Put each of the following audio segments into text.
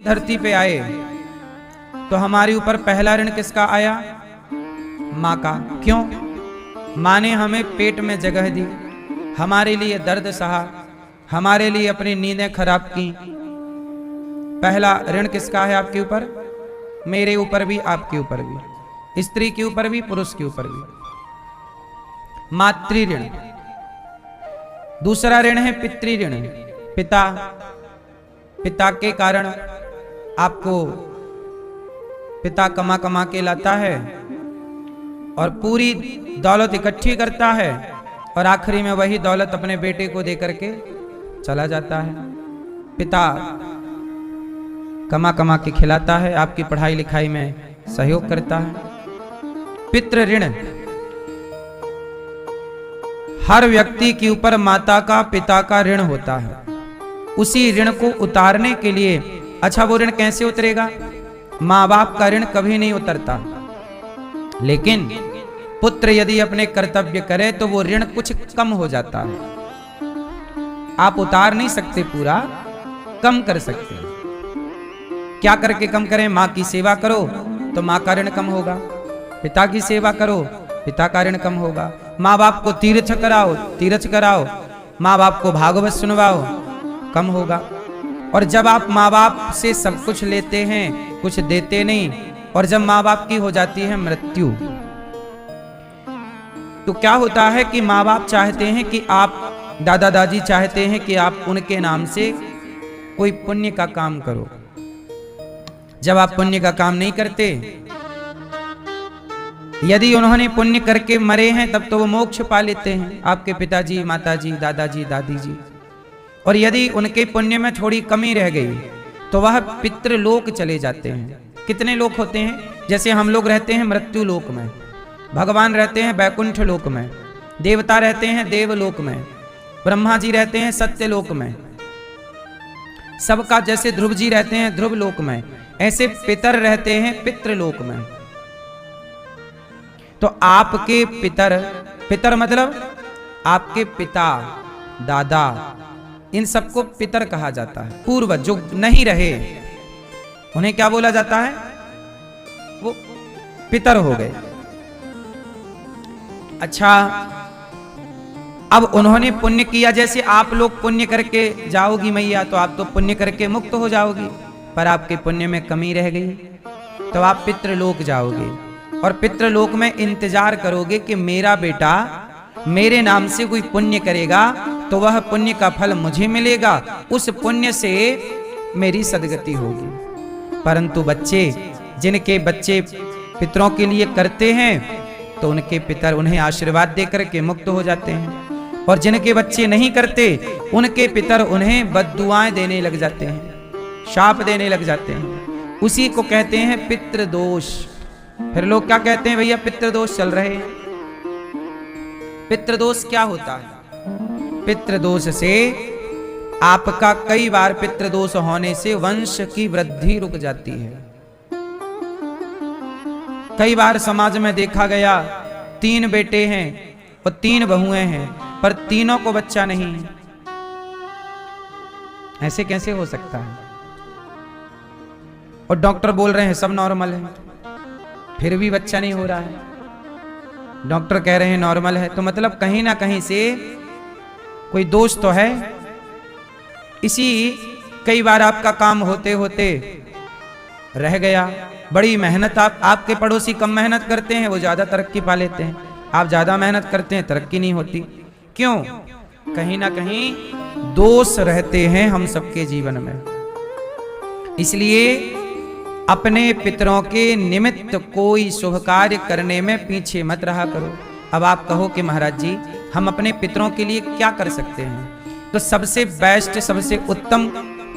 धरती पे आए तो हमारे ऊपर पहला ऋण किसका आया? माँ का। क्यों? माँ ने हमें पेट में जगह दी, हमारे लिए दर्द सहा, हमारे लिए अपनी नींदें खराब की। पहला ऋण किसका है आपके ऊपर? मेरे ऊपर भी, आपके ऊपर भी, स्त्री के ऊपर भी, पुरुष के ऊपर भी। मातृ ऋण। दूसरा ऋण है पितृ ऋण। पिता, पिता के कारण आपको पिता कमा कमा के लाता है और पूरी दौलत इकट्ठी करता है और आखिरी में वही दौलत अपने बेटे को दे करके चला जाता है। पिता कमा कमा के खिलाता है, आपकी पढ़ाई लिखाई में सहयोग करता है। पितृ ऋण। हर व्यक्ति के ऊपर माता का, पिता का ऋण होता है। उसी ऋण को उतारने के लिए, अच्छा वो ऋण कैसे उतरेगा? माँ बाप का ऋण कभी नहीं उतरता, लेकिन पुत्र यदि अपने कर्तव्य करे तो वो ऋण कुछ कम हो जाता है। आप उतार नहीं सकते पूरा, कम कर सकते हैं। क्या करके कम करें? माँ की सेवा करो तो माँ का ऋण कम होगा, पिता की सेवा करो पिता का ऋण कम होगा, माँ बाप को तीर्थ कराओ, तीर्थ कराओ, माँ बाप को भागवत सुनवाओ, कम होगा। और जब आप माँ बाप से सब कुछ लेते हैं, कुछ देते नहीं, और जब माँ बाप की हो जाती है मृत्यु, तो क्या होता है कि माँ बाप चाहते हैं कि आप, दादा दादी चाहते हैं कि आप उनके नाम से कोई पुण्य का काम करो। जब आप पुण्य का काम नहीं करते, यदि उन्होंने पुण्य करके मरे हैं तब तो वो मोक्ष पा लेते हैं, आपके पिताजी, माताजी, दादाजी, दादी जी। और यदि उनके पुण्य में थोड़ी कमी रह गई तो वह पितृलोक चले जाते हैं। कितने लोक होते हैं? जैसे हम लोग रहते हैं मृत्यु लोक में, भगवान रहते हैं बैकुंठ लोक में, देवता रहते हैं देवलोक में, ब्रह्मा जी रहते हैं सत्यलोक में, सबका जैसे ध्रुव जी रहते हैं ध्रुव लोक में, ऐसे पितर रहते हैं पितृलोक में। तो आपके पितर, पितर मतलब आपके पिता, दादा, इन सबको पितर कहा जाता है। पूर्वज जो नहीं रहे उन्हें क्या बोला जाता है? वो पितर हो गए। अच्छा, अब उन्होंने पुण्य किया, जैसे आप लोग पुण्य करके जाओगी मैया तो आप तो पुण्य करके मुक्त हो जाओगी, पर आपके पुण्य में कमी रह गई तो आप पितृलोक जाओगे और पितृलोक में इंतजार करोगे कि मेरा बेटा मेरे नाम से कोई पुण्य करेगा तो वह पुण्य का फल मुझे मिलेगा, उस पुण्य से मेरी सदगति होगी। परंतु बच्चे, जिनके बच्चे पितरों के लिए करते हैं तो उनके पितर उन्हें आशीर्वाद देकर के मुक्त हो जाते हैं, और जिनके बच्चे नहीं करते उनके पितर उन्हें बद्दुआएं देने लग जाते हैं, शाप देने लग जाते हैं। उसी को कहते हैं पितृदोष। फिर लोग क्या कहते हैं? भैया पितृदोष चल रहे हैं। पितृदोष क्या होता है? पितृदोष से आपका कई बार पितृदोष होने से वंश की वृद्धि रुक जाती है। कई बार समाज में देखा गया 3 बेटे हैं और 3 बहुएं हैं, पर तीनों को बच्चा नहीं है। ऐसे कैसे हो सकता है? और डॉक्टर बोल रहे हैं सब नॉर्मल है, फिर भी बच्चा नहीं हो रहा है। डॉक्टर कह रहे हैं नॉर्मल है, तो मतलब कहीं ना कहीं से कोई दोष तो है। इसी कई बार आपका काम होते होते रह गया, बड़ी मेहनत, आपके पड़ोसी कम मेहनत करते हैं, वो ज्यादा तरक्की पा लेते हैं, आप ज्यादा मेहनत करते हैं, तरक्की नहीं होती। क्यों? कहीं ना कहीं दोष रहते हैं हम सबके जीवन में। इसलिए अपने पितरों के निमित्त कोई शुभ कार्य करने में पीछे मत रहा करो। अब आप कहो कि महाराज जी हम अपने पितरों के लिए क्या कर सकते हैं, तो सबसे बेस्ट, सबसे उत्तम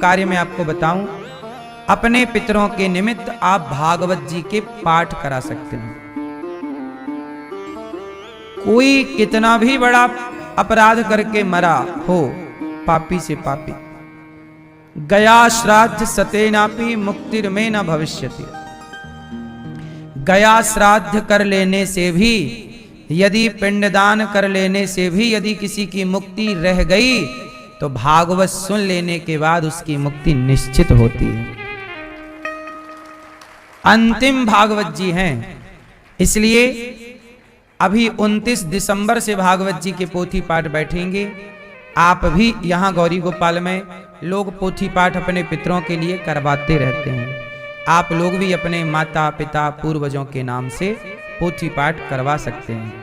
कार्य मैं आपको बताऊं, अपने पितरों के निमित्त आप भागवत जी के पाठ करा सकते हैं। कोई कितना भी बड़ा अपराध करके मरा हो, पापी से पापी, गया श्राद्ध सतेनापि मुक्तिर्मे न भविष्यति। गया श्राद्ध कर लेने से भी, यदि पिंडदान कर लेने से भी यदि किसी की मुक्ति रह गई तो भागवत सुन लेने के बाद उसकी मुक्ति निश्चित होती है। अंतिम भागवत जी हैं। इसलिए अभी 29 दिसंबर से भागवत जी के पोथी पाठ बैठेंगे। आप भी यहाँ गौरी गोपाल में लोग पोथी पाठ अपने पितरों के लिए करवाते रहते हैं। आप लोग भी अपने माता पिता पूर्वजों के नाम से पोथी पाठ करवा सकते हैं।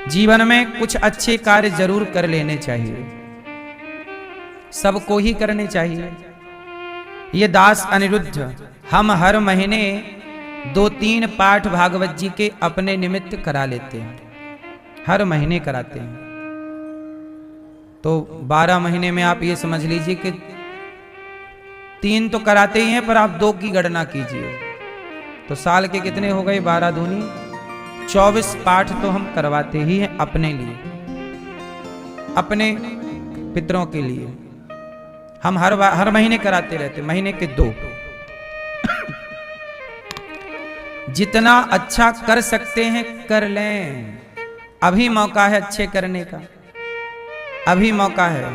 जीवन में कुछ अच्छे कार्य जरूर कर लेने चाहिए, सबको ही करने चाहिए। ये दास अनिरुद्ध हम हर महीने 2-3 पाठ भागवत जी के अपने निमित्त करा लेते हैं, हर महीने कराते हैं। तो 12 महीने में आप ये समझ लीजिए कि 3 तो कराते ही हैं, पर आप 2 की गणना कीजिए तो साल के कितने हो गए? 12 दूनी 24 पाठ तो हम करवाते ही हैं अपने लिए, अपने पितरों के लिए। हम हर महीने कराते रहते, महीने के 2। जितना अच्छा कर सकते हैं कर लें, अभी मौका है अच्छे करने का, अभी मौका है।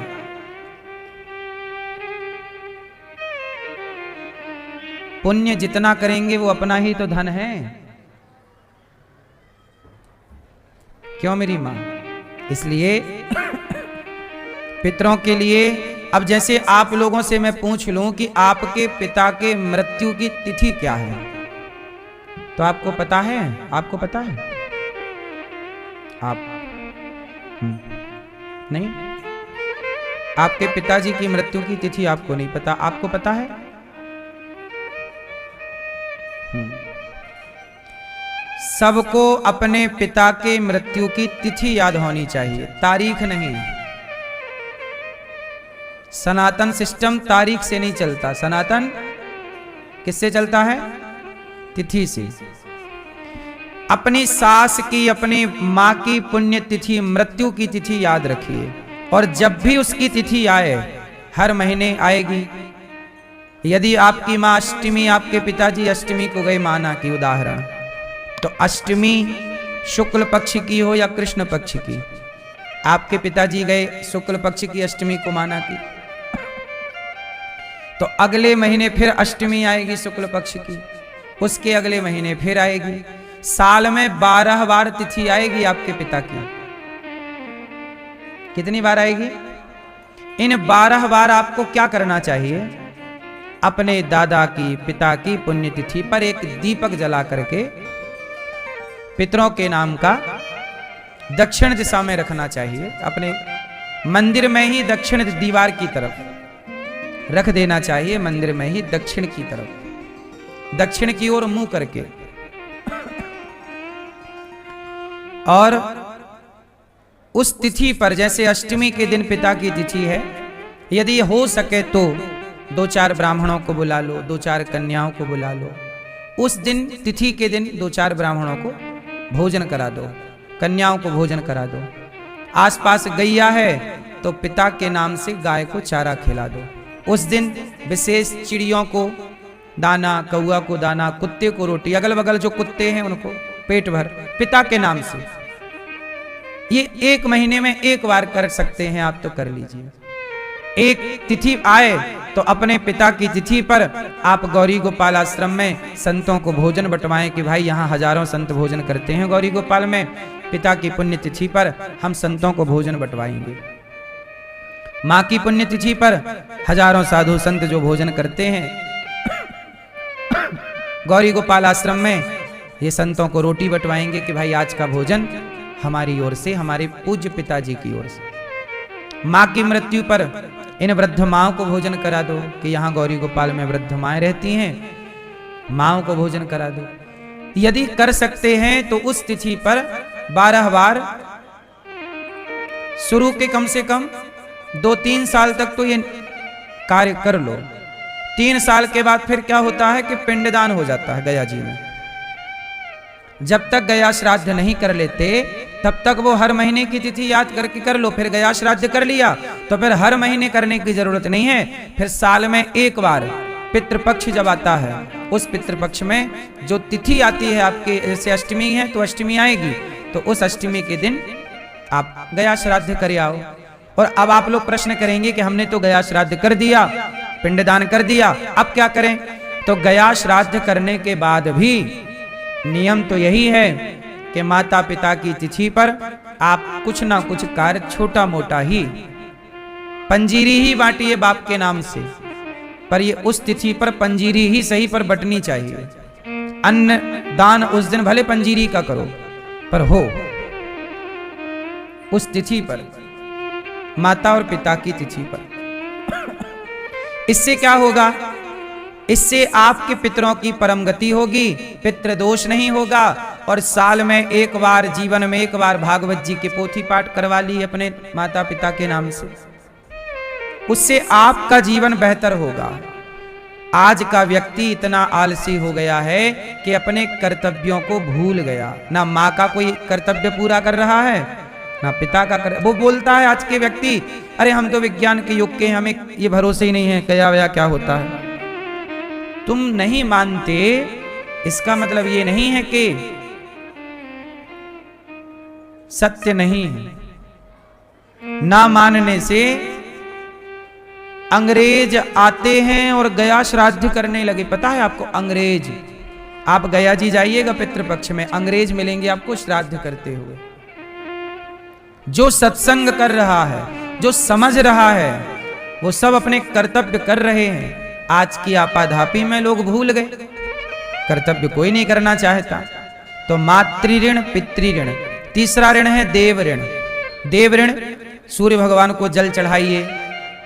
पुण्य जितना करेंगे वो अपना ही तो धन है, क्यों मेरी मां? इसलिए पितरों के लिए, अब जैसे आप लोगों से मैं पूछ लूं कि आपके पिता के मृत्यु की तिथि क्या है, तो आपको पता है? आपको पता है? आप नहीं? आपके पिताजी की मृत्यु की तिथि आपको नहीं पता, आपको पता है? सबको अपने पिता के मृत्यु की तिथि याद होनी चाहिए, तारीख नहीं। सनातन सिस्टम तारीख से नहीं चलता, सनातन किससे चलता है? तिथि से। अपनी सास की, अपनी मां की पुण्य तिथि, मृत्यु की तिथि याद रखिए, और जब भी उसकी तिथि आए, हर महीने आएगी। यदि आपकी मां अष्टमी, आपके पिताजी अष्टमी को गए माना की उदाहरण, तो अष्टमी शुक्ल पक्ष की हो या कृष्ण पक्ष की, आपके पिताजी गए शुक्ल पक्ष की अष्टमी को माना की, तो अगले महीने फिर अष्टमी आएगी शुक्ल पक्ष की, उसके अगले महीने फिर आएगी। साल में 12 बार तिथि आएगी आपके पिता की। कितनी बार आएगी? इन 12 बार आपको क्या करना चाहिए? अपने दादा की, पिता की पुण्यतिथि पर एक दीपक जला करके पितरों के नाम का दक्षिण दिशा में रखना चाहिए। अपने मंदिर में ही दक्षिण दीवार की तरफ रख देना चाहिए, मंदिर में ही दक्षिण की तरफ, दक्षिण की ओर मुंह करके। और उस तिथि पर, जैसे अष्टमी के दिन पिता की तिथि है, यदि हो सके तो 2-4 ब्राह्मणों को बुला लो, 2-4 कन्याओं को बुला लो। उस दिन, तिथि के दिन 2-4 ब्राह्मणों को भोजन करा दो, कन्याओं को भोजन करा दो। आसपास गैया है तो पिता के नाम से गाय को चारा खिला दो। उस दिन विशेष चिड़ियों को दाना, कौआ को दाना, कुत्ते को रोटी, अगल बगल जो कुत्ते हैं उनको पेट भर, पिता के नाम से। ये 1 महीने में 1 बार कर सकते हैं आप, तो कर लीजिए। एक तिथि आए तो अपने पिता की तिथि पर आप गौरी गोपाल आश्रम में संतों को भोजन बंटवाएं कि भाई यहाँ हजारों संत भोजन करते हैं गौरी गोपाल में, पिता की पुण्य तिथि पर हम संतों को भोजन बंटवाएंगे। माँ की पुण्य तिथि पर हजारों साधु संत जो भोजन करते हैं, गौरी गोपाल आश्रम में ये संतों को रोटी बंटवाएंगे कि भाई आज का भोजन हमारी ओर से, हमारे पूज्य पिताजी की ओर से। माँ की मृत्यु पर इन वृद्ध माओं को भोजन करा दो कि यहाँ गौरी गोपाल में वृद्ध माएं रहती हैं, माओं को भोजन करा दो। यदि कर सकते हैं तो उस तिथि पर 12 बार, शुरू के कम से कम 2-3 साल तक तो ये कार्य कर लो। 3 साल के बाद फिर क्या होता है कि पिंडदान हो जाता है गया जी में। जब तक गया श्राद्ध नहीं कर लेते तब तक वो हर महीने की तिथि याद करके कर लो। फिर गया श्राद्ध कर लिया तो फिर हर महीने करने की जरूरत नहीं है। फिर साल में 1 बार पितृपक्ष जब आता है, उस पितृपक्ष में जो तिथि आती है आपके, जैसे अष्टमी है तो अष्टमी आएगी, तो उस अष्टमी के दिन आप गया श्राद्ध कर आओ। और अब आप लोग प्रश्न करेंगे कि हमने तो गया श्राद्ध कर दिया, पिंडदान कर दिया, अब क्या करें? तो गया श्राद्ध करने के बाद भी नियम तो यही है कि माता पिता की तिथि पर आप कुछ ना कुछ कार्य छोटा मोटा ही, पंजीरी ही बांटिए बाप के नाम से, पर ये उस तिथि पर पंजीरी ही सही पर बटनी चाहिए। अन्न दान उस दिन भले पंजीरी का करो, पर हो उस तिथि पर, माता और पिता की तिथि पर। इससे क्या होगा? इससे आपके पितरों की परम गति होगी, पितृ दोष नहीं होगा, और साल में एक बार, जीवन में एक बार भागवत जी के पोथी पाठ करवा ली अपने माता पिता के नाम से, उससे आपका जीवन बेहतर होगा। आज का व्यक्ति इतना आलसी हो गया है कि अपने कर्तव्यों को भूल गया। ना माँ का कोई कर्तव्य पूरा कर रहा है, ना पिता का वो बोलता है आज के व्यक्ति, अरे हम तो विज्ञान के युग के, हमें ये भरोसे ही नहीं है क्या वया क्या होता है। तुम नहीं मानते, इसका मतलब ये नहीं है कि सत्य नहीं है। ना मानने से अंग्रेज आते हैं और गया श्राद्ध करने लगे। पता है आपको अंग्रेज, आप गया जी जाइएगा पितृपक्ष में, अंग्रेज मिलेंगे आपको श्राद्ध करते हुए। जो सत्संग कर रहा है, जो समझ रहा है, वो सब अपने कर्तव्य कर रहे हैं। आज की आपाधापी में लोग भूल गए, कर्तव्य कोई नहीं करना चाहता। तो मातृ ऋण, पितृ ऋण, तीसरा ऋण है देव ऋण। देव ऋण, सूर्य भगवान को जल चढ़ाइए,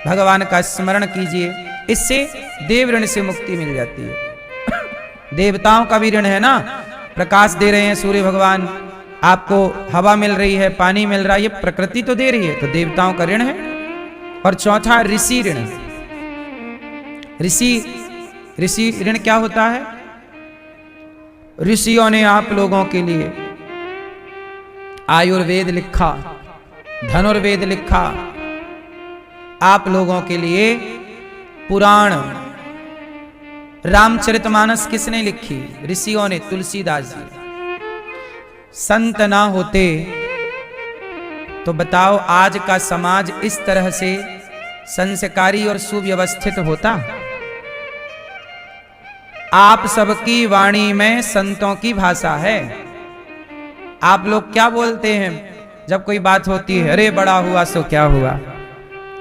भगवान का स्मरण कीजिए, इससे देव ऋण से मुक्ति मिल जाती है। देवताओं का भी ऋण है ना, प्रकाश दे रहे हैं सूर्य भगवान, आपको हवा मिल रही है, पानी मिल रहा है, ये प्रकृति तो दे रही है, तो देवताओं का ऋण है। और चौथा ऋषि ऋण। ऋषि ऋण क्या होता है? ऋषियों ने आप लोगों के लिए आयुर्वेद लिखा, धनुर्वेद लिखा, आप लोगों के लिए पुराण, रामचरितमानस किसने लिखी? ऋषियों ने, तुलसीदास जी। संत ना होते तो बताओ आज का समाज इस तरह से संस्कारी और सुव्यवस्थित होता? आप सबकी वाणी में संतों की भाषा है। आप लोग क्या बोलते हैं जब कोई बात होती है? अरे बड़ा हुआ सो क्या हुआ।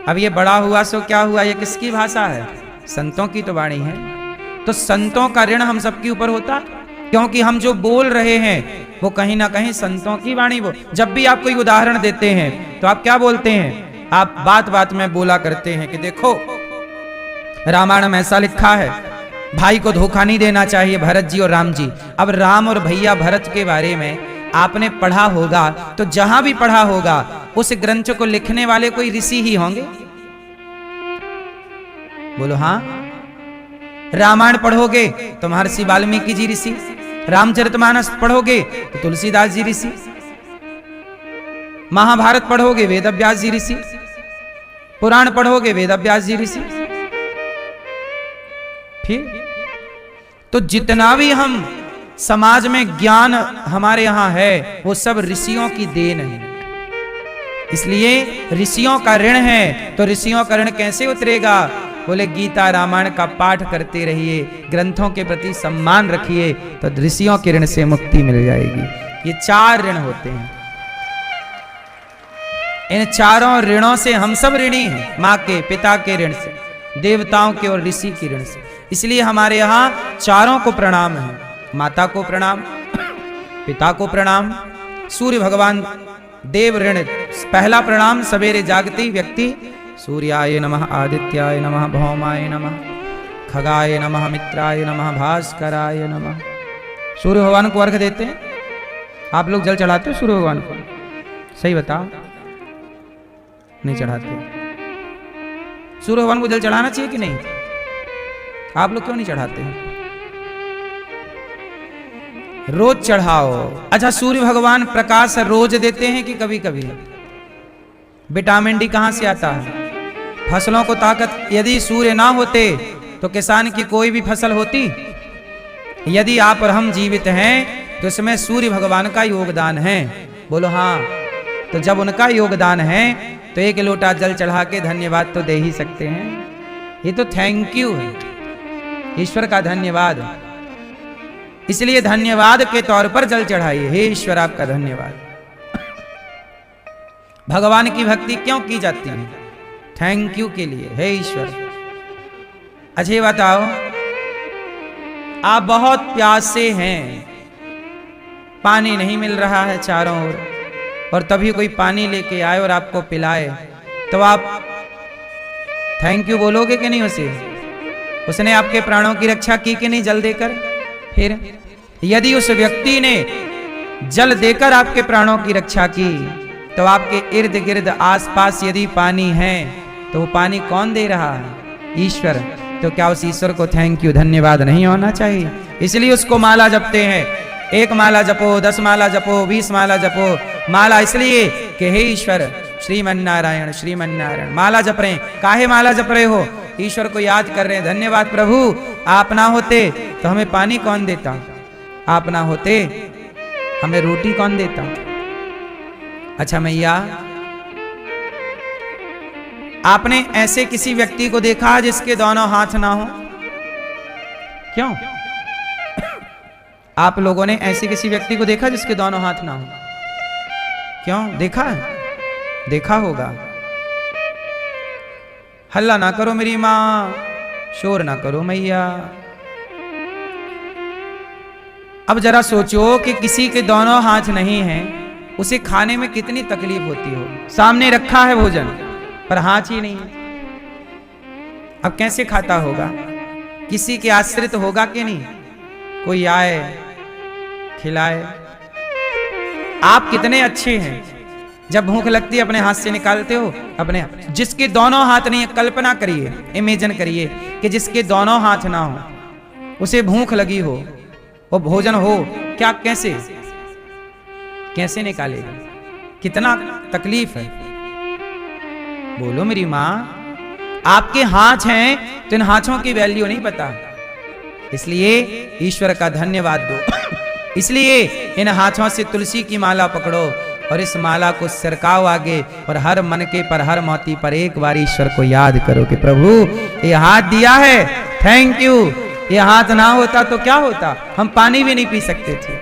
अब ये बड़ा हुआ सो क्या हुआ, ये किसकी भाषा है? संतों की तो वाणी है। तो संतों का ऋण हम सबके ऊपर होता, क्योंकि हम जो बोल रहे हैं वो कहीं ना कहीं संतों की वाणी। वो जब भी आप कोई उदाहरण देते हैं तो आप क्या बोलते हैं? आप बात बात में बोला करते हैं कि देखो रामायण में ऐसा लिखा है, भाई को धोखा नहीं देना चाहिए, भरत जी और राम जी। अब राम और भैया भरत के बारे में आपने पढ़ा होगा, तो जहां भी पढ़ा होगा उस ग्रंथ को लिखने वाले कोई ऋषि ही होंगे। बोलो हाँ। रामायण पढ़ोगे तो महर्षि वाल्मीकि जी ऋषि, रामचरितमानस पढ़ोगे तो तुलसीदास जी ऋषि, महाभारत पढ़ोगे वेदव्यास जी ऋषि, पुराण पढ़ोगे वेदव्यास जी ऋषि। फिर तो जितना भी हम समाज में ज्ञान हमारे यहां है वो सब ऋषियों की देन है। इसलिए ऋषियों का ऋण है। तो ऋषियों का ऋण कैसे उतरेगा? बोले गीता रामायण का पाठ करते रहिए, ग्रंथों के प्रति सम्मान रखिए, तो ऋषियों के ऋण से मुक्ति मिल जाएगी। ये 4 ऋण होते हैं। इन चारों ऋणों से हम सब ऋणी हैं, माँ के, पिता के ऋण से, देवताओं के और ऋषि के ऋण से। इसलिए हमारे यहाँ चारों को प्रणाम है। माता को प्रणाम, पिता को प्रणाम, सूर्य भगवान देव ऋण। पहला प्रणाम सवेरे जागते ही व्यक्ति सूर्याय नमः, आदित्याय नमः, भौमाय नमः, खगाय नमः, मित्राय नमः, भास्कराय नमः। सूर्य भगवान को अर्घ देते हैं। आप लोग जल चढ़ाते हो सूर्य भगवान को? सही बताओ, नहीं चढ़ाते? सूर्य भगवान को जल चढ़ाना चाहिए कि नहीं? आप लोग क्यों नहीं चढ़ाते हैं? रोज चढ़ाओ। अच्छा, सूर्य भगवान प्रकाश रोज देते हैं कि कभी कभी? विटामिन डी कहां से आता है? फसलों को ताकत। यदि सूर्य ना होते तो किसान की कोई भी फसल होती? यदि आप और हम जीवित हैं तो इसमें सूर्य भगवान का योगदान है। बोलो हाँ। तो जब उनका योगदान है तो 1 लोटा जल चढ़ा के धन्यवाद तो दे ही सकते हैं। ये तो थैंक यू है। ईश्वर का धन्यवाद। इसलिए धन्यवाद के तौर पर जल चढ़ाइए। हे ईश्वर आपका धन्यवाद। भगवान की भक्ति क्यों की जाती है? थैंक यू के लिए। हे ईश्वर, अच्छा बताओ, आप बहुत प्यासे हैं, पानी नहीं मिल रहा है चारों ओर, और तभी कोई पानी लेके आए और आपको पिलाए, तो आप थैंक यू बोलोगे कि नहीं उसे? उसने आपके प्राणों की रक्षा की कि नहीं जल देकर? फिर यदि उस व्यक्ति ने जल देकर आपके प्राणों की रक्षा की, तो आपके इर्द गिर्द आसपास यदि पानी है, तो वो पानी कौन दे रहा है? ईश्वर। तो क्या उस ईश्वर को थैंक यू धन्यवाद नहीं होना चाहिए? इसलिए उसको माला जपते हैं। 1 माला जपो, 10 माला जपो, 20 माला जपो। माला इसलिए कि हे ईश्वर श्रीमन्नारायण श्रीमन्नारायण। माला जप रहे हैं, काहे माला जप रहे हो? ईश्वर को याद कर रहे हैं। धन्यवाद प्रभु, आप ना होते तो हमें पानी कौन देता? आप ना होते हमें रोटी कौन देता? अच्छा मैया, आपने ऐसे किसी व्यक्ति को देखा जिसके दोनों हाथ ना हो? क्यों? आप लोगों ने ऐसे किसी व्यक्ति को देखा जिसके दोनों हाथ ना हो? क्यों? देखा है? देखा होगा। हल्ला ना करो मेरी मां, शोर ना करो मैया। अब जरा सोचो कि किसी के दोनों हाथ नहीं हैं, उसे खाने में कितनी तकलीफ होती हो। सामने रखा है भोजन, पर हाथ ही नहीं है, अब कैसे खाता होगा? किसी के आश्रित होगा कि नहीं? कोई आए खिलाए। आप कितने अच्छे हैं, जब भूख लगती है अपने हाथ से निकालते हो अपने। जिसके दोनों हाथ नहीं है, कल्पना करिए, इमेजिन करिए कि जिसके दोनों हाथ ना हो, उसे भूख लगी हो, वो भोजन हो, क्या कैसे निकालेगा? कितना तकलीफ है। बोलो मेरी मां, आपके हाथ हैं तो इन हाथों की वैल्यू नहीं पता, इसलिए ईश्वर का धन्यवाद दो। इसलिए इन हाथों से तुलसी की माला पकड़ो और इस माला को सरकाओ आगे, और हर मन के पर, हर मोती पर एक बार ईश्वर को याद करो कि प्रभु ये हाथ दिया है, थैंक यू। ये हाथ ना होता तो क्या होता? हम पानी भी नहीं पी सकते थे।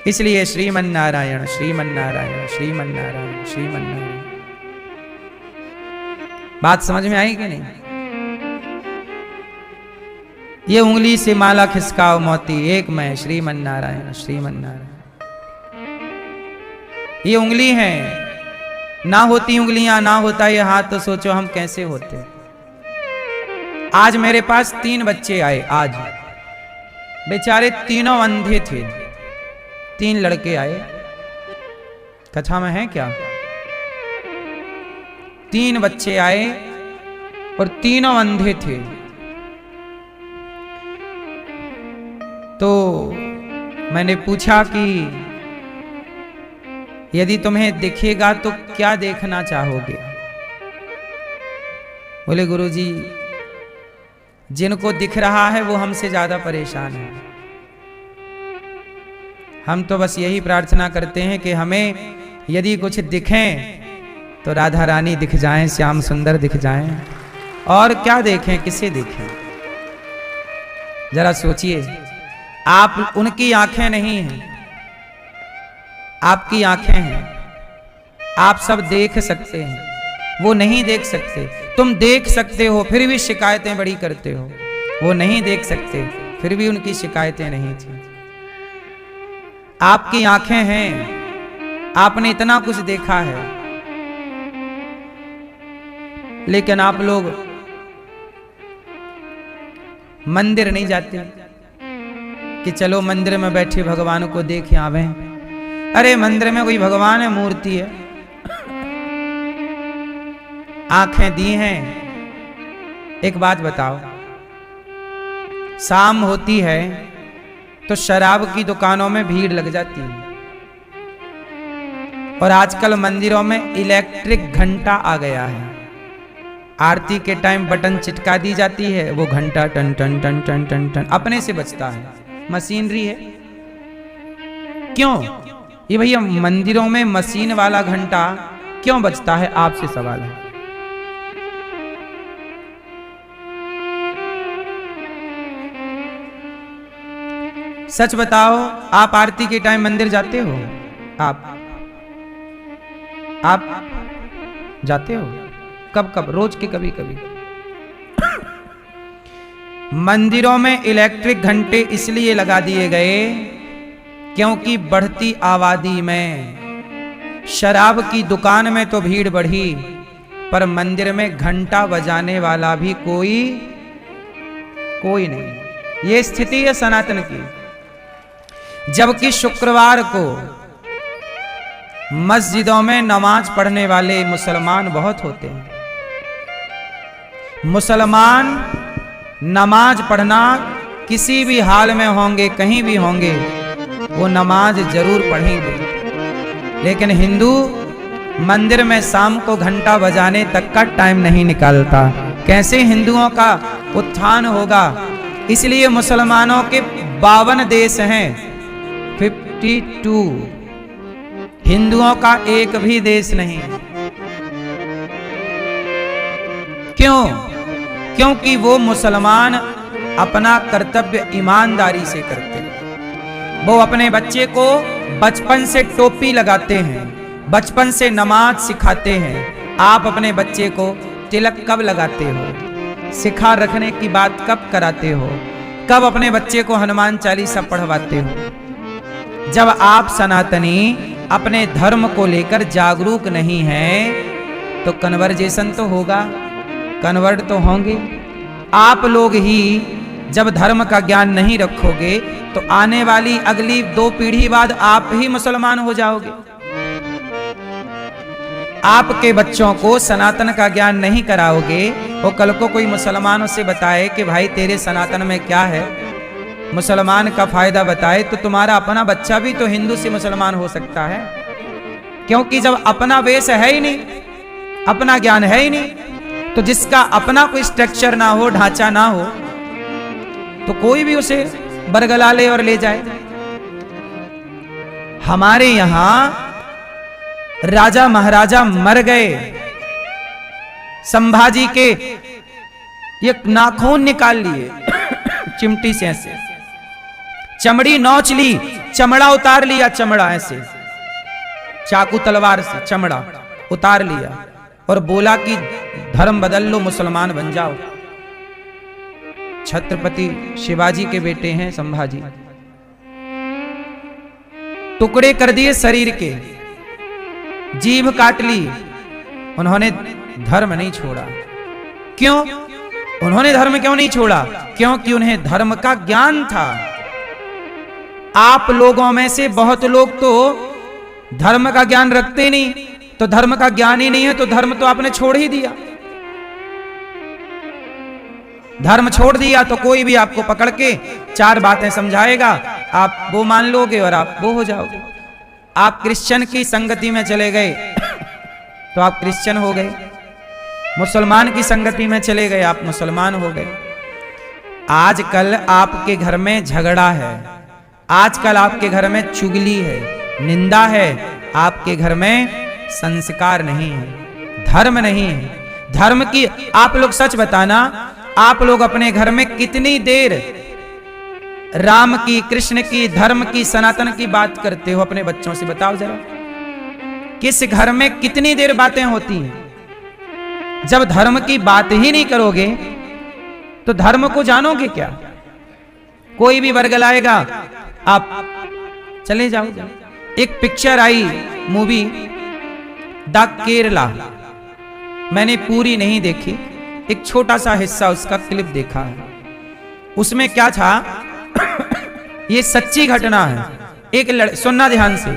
इसलिए श्रीमन्नारायण श्रीमन्नारायण श्रीमन्नारायण श्रीमन्नारायण। बात समझ में आई कि नहीं? ये उंगली से माला खिसकाओ मोती एक मैं, श्रीमन्नारायण श्रीमन्नारायण। ये उंगली है, ना होती उंगलियां, ना होता ये हाथ, तो सोचो हम कैसे होते। आज मेरे पास 3 बच्चे आए, आज बेचारे तीनों अंधे थे। 3 लड़के आए, कथा में है क्या? 3 बच्चे आए और तीनों अंधे थे। तो मैंने पूछा कि यदि तुम्हें दिखेगा तो क्या देखना चाहोगे? बोले गुरुजी, जिनको दिख रहा है वो हमसे ज्यादा परेशान है। हम तो बस यही प्रार्थना करते हैं कि हमें यदि कुछ दिखें तो राधा रानी दिख जाएं, श्याम सुंदर दिख जाएं, और क्या देखें, किसे देखें? जरा सोचिए, आप उनकी आंखें नहीं हैं, आपकी आंखें हैं। आप सब देख सकते हैं, वो नहीं देख सकते। तुम देख सकते हो फिर भी शिकायतें बड़ी करते हो। वो नहीं देख सकते फिर भी उनकी शिकायतें नहीं थी। आपकी आंखें हैं, आपने इतना कुछ देखा है, लेकिन आप लोग मंदिर नहीं जाते कि चलो मंदिर में बैठे भगवान को देख आवे। अरे मंदिर में कोई भगवान है, मूर्ति है। आंखें दी हैं। एक बात बताओ, शाम होती है तो शराब की दुकानों में भीड़ लग जाती है, और आजकल मंदिरों में इलेक्ट्रिक घंटा आ गया है। आरती के टाइम बटन चिटका दी जाती है, वो घंटा टन टन टन टन टन टन अपने से बजता है। मशीनरी है। क्यों? ये भैया मंदिरों में मशीन वाला घंटा क्यों बजता है? आपसे सवाल है। सच बताओ, आप आरती के टाइम मंदिर जाते हो? आप जाते हो? कब कब? रोज के कभी कभी? मंदिरों में इलेक्ट्रिक घंटे इसलिए लगा दिए गए क्योंकि बढ़ती आबादी में शराब की दुकान में तो भीड़ बढ़ी, पर मंदिर में घंटा बजाने वाला भी कोई नहीं। ये स्थिति है सनातन की। जबकि शुक्रवार को मस्जिदों में नमाज पढ़ने वाले मुसलमान बहुत होते हैं। मुसलमान नमाज पढ़ना किसी भी हाल में होंगे, कहीं भी होंगे, वो नमाज जरूर पढ़ेंगे। लेकिन हिंदू मंदिर में शाम को घंटा बजाने तक का टाइम नहीं निकालता। कैसे हिंदुओं का उत्थान होगा? इसलिए मुसलमानों के 52 देश हैं, 52। हिंदुओं का एक भी देश नहीं। क्यों? क्योंकि वो मुसलमान अपना कर्तव्य ईमानदारी से करते हैं। वो अपने बच्चे को बचपन से टोपी लगाते हैं, बचपन से नमाज सिखाते हैं। आप अपने बच्चे को तिलक कब लगाते हो? सिखा रखने की बात कब कराते हो? कब अपने बच्चे को हनुमान चालीसा पढ़वाते हो? जब आप सनातनी अपने धर्म को लेकर जागरूक नहीं हैं तो कन्वर्जेशन तो होगा, कन्वर्ट तो होंगे। आप लोग ही जब धर्म का ज्ञान नहीं रखोगे तो आने वाली अगली 2 पीढ़ी बाद आप ही मुसलमान हो जाओगे। आपके बच्चों को सनातन का ज्ञान नहीं कराओगे, वो कल को कोई मुसलमान उसे बताए कि भाई तेरे सनातन में क्या है, मुसलमान का फायदा बताए, तो तुम्हारा अपना बच्चा भी तो हिंदू से मुसलमान हो सकता है। क्योंकि जब अपना वेश है ही नहीं, अपना ज्ञान है ही नहीं, तो जिसका अपना कोई स्ट्रक्चर ना हो, ढांचा ना हो, तो कोई भी उसे बरगला ले और ले जाए। हमारे यहां राजा महाराजा मर गए, संभाजी के ये नाखून निकाल लिए चिमटी से, ऐसे चमड़ी नोच ली, चमड़ा उतार लिया, चमड़ा ऐसे चाकू तलवार से चमड़ा उतार लिया और बोला कि धर्म बदल लो, मुसलमान बन जाओ। छत्रपति शिवाजी के बेटे हैं संभाजी, टुकड़े कर दिए शरीर के, जीभ काट ली, उन्होंने धर्म नहीं छोड़ा। क्यों? उन्होंने धर्म क्यों नहीं छोड़ा? क्योंकि उन्हें धर्म का ज्ञान था। आप लोगों में से बहुत लोग तो धर्म का ज्ञान रखते नहीं, तो धर्म का ज्ञान ही नहीं है तो धर्म तो आपने छोड़ ही दिया। धर्म छोड़ दिया तो कोई भी आपको पकड़ के 4 बातें समझाएगा, आप वो मान लोगे और आप वो हो जाओगे। आप क्रिश्चियन की संगति में चले गए तो आप क्रिश्चियन हो गए, मुसलमान की संगति में चले गए आप मुसलमान हो गए। आजकल आपके घर में झगड़ा है, आजकल आपके घर में चुगली है, निंदा है, आपके घर में संस्कार नहीं है, धर्म नहीं है। धर्म की आप लोग सच बताना, आप लोग अपने घर में कितनी देर राम की, कृष्ण की, धर्म की, सनातन की बात करते हो? अपने बच्चों से बताओ जरा, किस घर में कितनी देर बातें होती हैं? जब धर्म की बात ही नहीं करोगे तो धर्म को जानोगे क्या? कोई भी वर्गलाएगा, आप चले जाओ। एक picture I movie the Kerala, मैंने पूरी नहीं देखी, एक छोटा सा हिस्सा उसका क्लिप देखा है। उसमें क्या था, ये सच्ची घटना है। सुनना ध्यान से,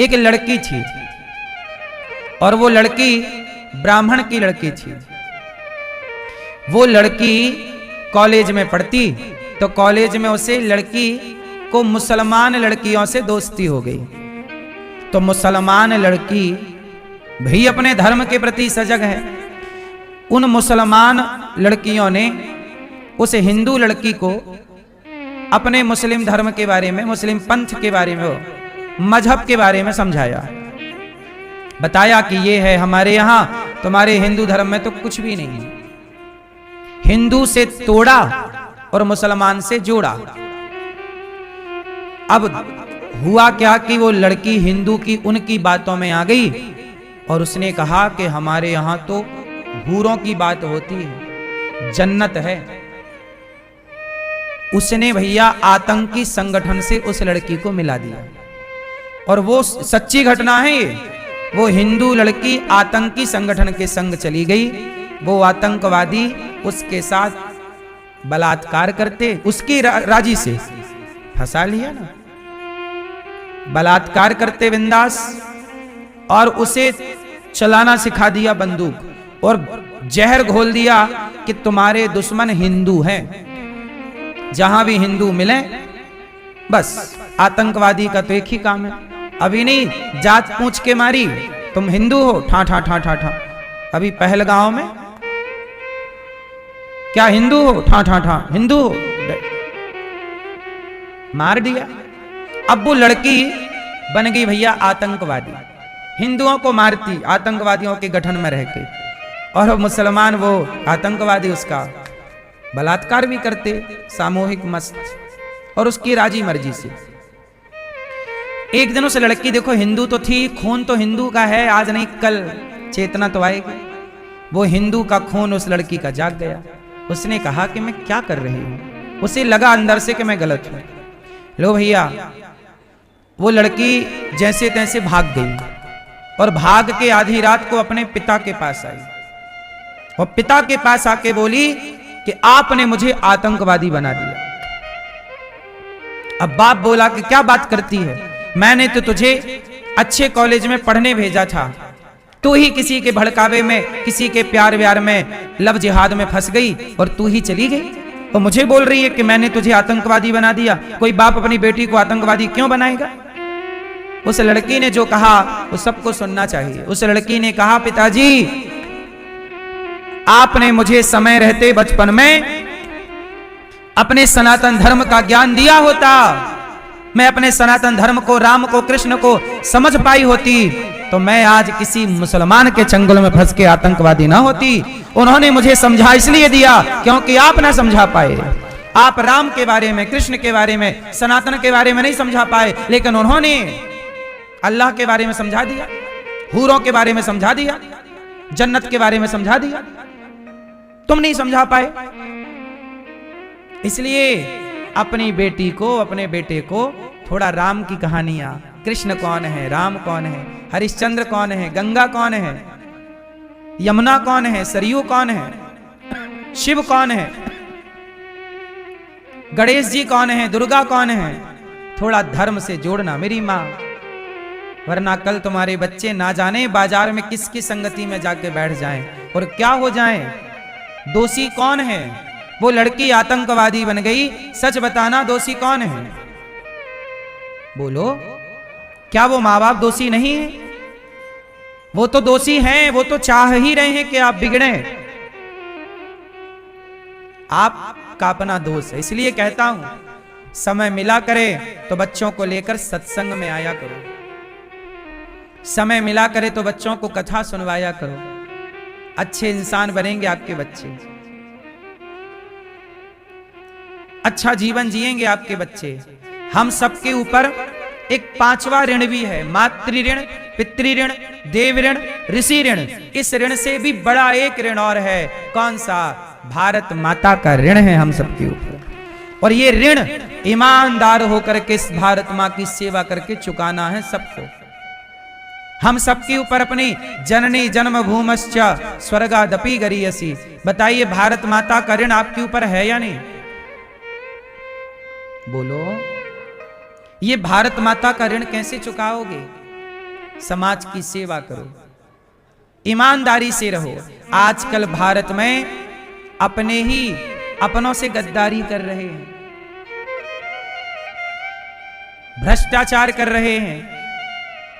एक लड़की थी और वो लड़की ब्राह्मण की लड़की थी। वो लड़की कॉलेज में पढ़ती तो कॉलेज में उसे लड़की को मुसलमान लड़कियों से दोस्ती हो गई। तो मुसलमान लड़की भी अपने धर्म के प्रति सजग है। उन मुसलमान लड़कियों ने उस हिंदू लड़की को अपने मुस्लिम धर्म के बारे में, मुस्लिम पंथ के बारे में, मजहब के बारे में समझाया, बताया कि ये है हमारे यहां, तुम्हारे हिंदू धर्म में तो कुछ भी नहीं है। हिंदू से तोड़ा और मुसलमान से जोड़ा। अब हुआ क्या कि वो लड़की हिंदू की उनकी बातों में आ गई और उसने कहा कि हमारे यहां तो हूरों की बात होती है, जन्नत है। उसने भैया आतंकी संगठन से उस लड़की को मिला दिया। और वो सच्ची घटना है ये। वो हिंदू लड़की आतंकी संगठन के संग चली गई। वो आतंकवादी उसके साथ बलात्कार करते, उसकी राजी से फंसा लिया ना, बलात्कार करते बिंदास, और उसे चलाना सिखा दिया बंदूक, और जहर घोल दिया कि तुम्हारे दुश्मन हिंदू हैं, जहां भी हिंदू मिले बस आतंकवादी का तो एक ही काम है। अभी नहीं जात पूछ के मारी, तुम हिंदू हो, ठा ठा ठा ठा ठा। अभी पहलगांव में क्या हिंदू हो, ठा ठा ठा, हिंदू हो, मार दिया। अब वो लड़की बन गई भैया आतंकवादी, हिंदुओं को मारती आतंकवादियों के गठन में रह के, और मुसलमान वो आतंकवादी उसका बलात्कार भी करते सामूहिक मस्त, और उसकी राजी मर्जी से। एक दिन उस लड़की देखो हिंदू तो थी, खून तो हिंदू का है, आज नहीं कल चेतना तो आएगी। वो हिंदू का खून उस लड़की का जाग गया। उसने कहा कि मैं क्या कर रही हूं, उसे लगा अंदर से कि मैं गलत हूं। लो भैया, वो लड़की जैसे तैसे भाग गई और भाग के आधी रात को अपने पिता के पास आई, और पिता के पास आके बोली कि आपने मुझे आतंकवादी बना दिया। अब बाप बोला कि क्या बात करती है, मैंने तो तुझे अच्छे कॉलेज में पढ़ने भेजा था, तू ही किसी के भड़कावे में, किसी के प्यार व्यार में, लव जिहाद में फंस गई और तू ही चली गई, और मुझे बोल रही है कि मैंने तुझे आतंकवादी बना दिया। कोई बाप अपनी बेटी को आतंकवादी क्यों बनाएगा? उस लड़की ने जो कहा वो सबको सुनना चाहिए। उस लड़की ने कहा, पिताजी आपने मुझे समय रहते बचपन में अपने सनातन धर्म का ज्ञान दिया होता, मैं अपने सनातन धर्म को, राम को, कृष्ण को समझ पाई होती, तो मैं आज किसी मुसलमान के चंगुल में फंस के आतंकवादी ना होती। उन्होंने मुझे समझा इसलिए दिया क्योंकि आप ना समझा पाए। आप राम के बारे में, कृष्ण के बारे में, सनातन के बारे में नहीं समझा पाए, लेकिन उन्होंने अल्लाह के बारे में समझा दिया, हूरों के बारे में समझा दिया, जन्नत के बारे में समझा दिया, तुम नहीं समझा पाए। इसलिए अपनी बेटी को, अपने बेटे को थोड़ा राम की कहानियां, कृष्ण कौन है, राम कौन है, हरिश्चंद्र कौन है, गंगा कौन है, यमुना कौन है, सरयू कौन है, शिव कौन है, गणेश जी कौन है, दुर्गा कौन है, थोड़ा धर्म से जोड़ना मेरी माँ, वरना कल तुम्हारे बच्चे ना जाने बाजार में किसकी संगति में जाके बैठ जाएं और क्या हो जाएं। दोषी कौन है? वो लड़की आतंकवादी बन गई, सच बताना दोषी कौन है? बोलो, क्या वो माँ बाप दोषी नहीं है? वो तो दोषी हैं, वो तो चाह ही रहे हैं कि आप बिगड़े। आपका अपना दोष है। इसलिए कहता हूं समय मिला करे तो बच्चों को लेकर सत्संग में आया करो, समय मिला करे तो बच्चों को कथा सुनवाया करो, अच्छे इंसान बनेंगे आपके बच्चे, अच्छा जीवन जिएंगे आपके बच्चे। हम सबके ऊपर एक पांचवा ऋण भी है, मातृ ऋण, पितृ ऋण, देव ऋण, ऋषि ऋण। इस ऋण से भी बड़ा एक ऋण और है, कौन सा? भारत माता का ऋण है हम सबके ऊपर, और ये ऋण ईमानदार होकर के इस भारत माँ की सेवा करके चुकाना है सबको। हम सबके ऊपर अपनी जननी जन्मभूमश्च स्वर्गादपि गरीयसी। बताइए, भारत माता का ऋण आपके ऊपर है या नहीं? बोलो, ये भारत माता का ऋण कैसे चुकाओगे? समाज की सेवा करो, ईमानदारी से रहो। आजकल भारत में अपने ही अपनों से गद्दारी कर रहे हैं, भ्रष्टाचार कर रहे हैं,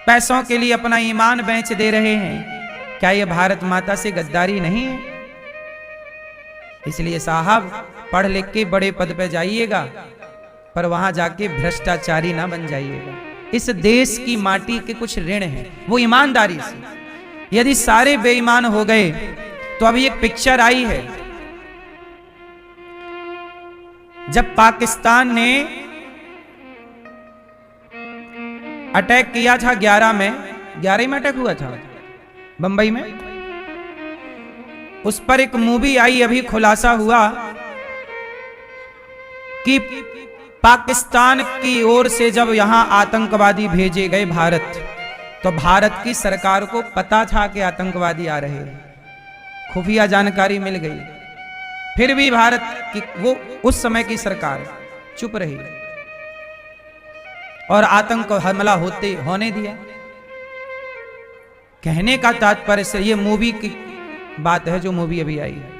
पैसों के लिए अपना ईमान बेच दे रहे हैं। क्या यह भारत माता से गद्दारी नहीं है? इसलिए साहब, पढ़ लिख के बड़े पद पे जाइएगा, पर वहां जाके भ्रष्टाचारी ना बन जाइएगा। इस देश की माटी के कुछ ऋण हैं, वो ईमानदारी से। यदि सारे बेईमान हो गए तो अभी एक पिक्चर आई है, जब पाकिस्तान ने अटैक किया था 11 में, 11 में अटैक हुआ था बंबई में। उस पर एक मूवी आई, अभी खुलासा हुआ कि पाकिस्तान की ओर से जब यहां आतंकवादी भेजे गए भारत, तो भारत की सरकार को पता था कि आतंकवादी आ रहे हैं, खुफिया जानकारी मिल गई, फिर भी भारत की वो उस समय की सरकार चुप रही और आतंक हमला होने दिया। कहने का तात्पर्य से ये मूवी की बात है, जो मूवी अभी आई है।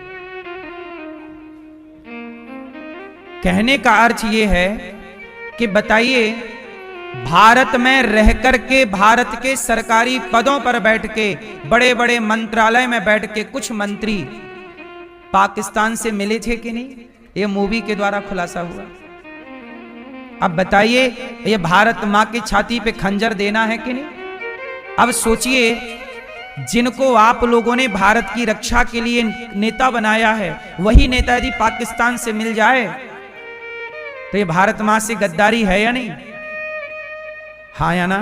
कहने का अर्थ ये है कि बताइए, भारत में रह करके, भारत के सरकारी पदों पर बैठ के, बड़े बड़े मंत्रालय में बैठ के कुछ मंत्री पाकिस्तान से मिले थे कि नहीं? ये मूवी के द्वारा खुलासा हुआ। अब बताइए, ये भारत मां की छाती पे खंजर देना है कि नहीं? अब सोचिए, जिनको आप लोगों ने भारत की रक्षा के लिए नेता बनाया है, वही नेता यदि पाकिस्तान से मिल जाए तो ये भारत मां से गद्दारी है या नहीं? हाँ या ना?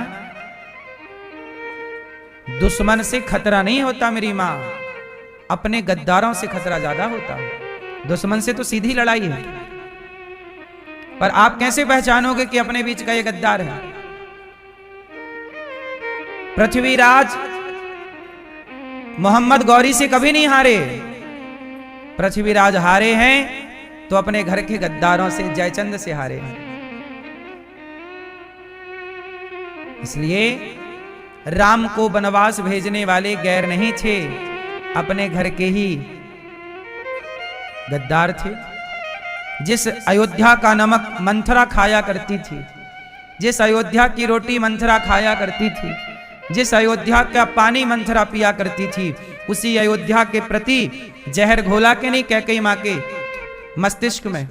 दुश्मन से खतरा नहीं होता मेरी मां, अपने गद्दारों से खतरा ज्यादा होता है। दुश्मन से तो सीधी लड़ाई है, पर आप कैसे पहचानोगे कि अपने बीच का ये गद्दार है? पृथ्वीराज मोहम्मद गौरी से कभी नहीं हारे। पृथ्वीराज हारे हैं तो अपने घर के गद्दारों से, जयचंद से हारे हैं। इसलिए राम को वनवास भेजने वाले गैर नहीं थे, अपने घर के ही गद्दार थे। जिस अयोध्या का नमक मंथरा खाया करती थी, जिस अयोध्या की रोटी मंथरा खाया करती थी, जिस अयोध्या का पानी मंथरा पिया करती थी, उसी अयोध्या के प्रति जहर घोला के नहीं कैकेयी मां के मस्तिष्क में?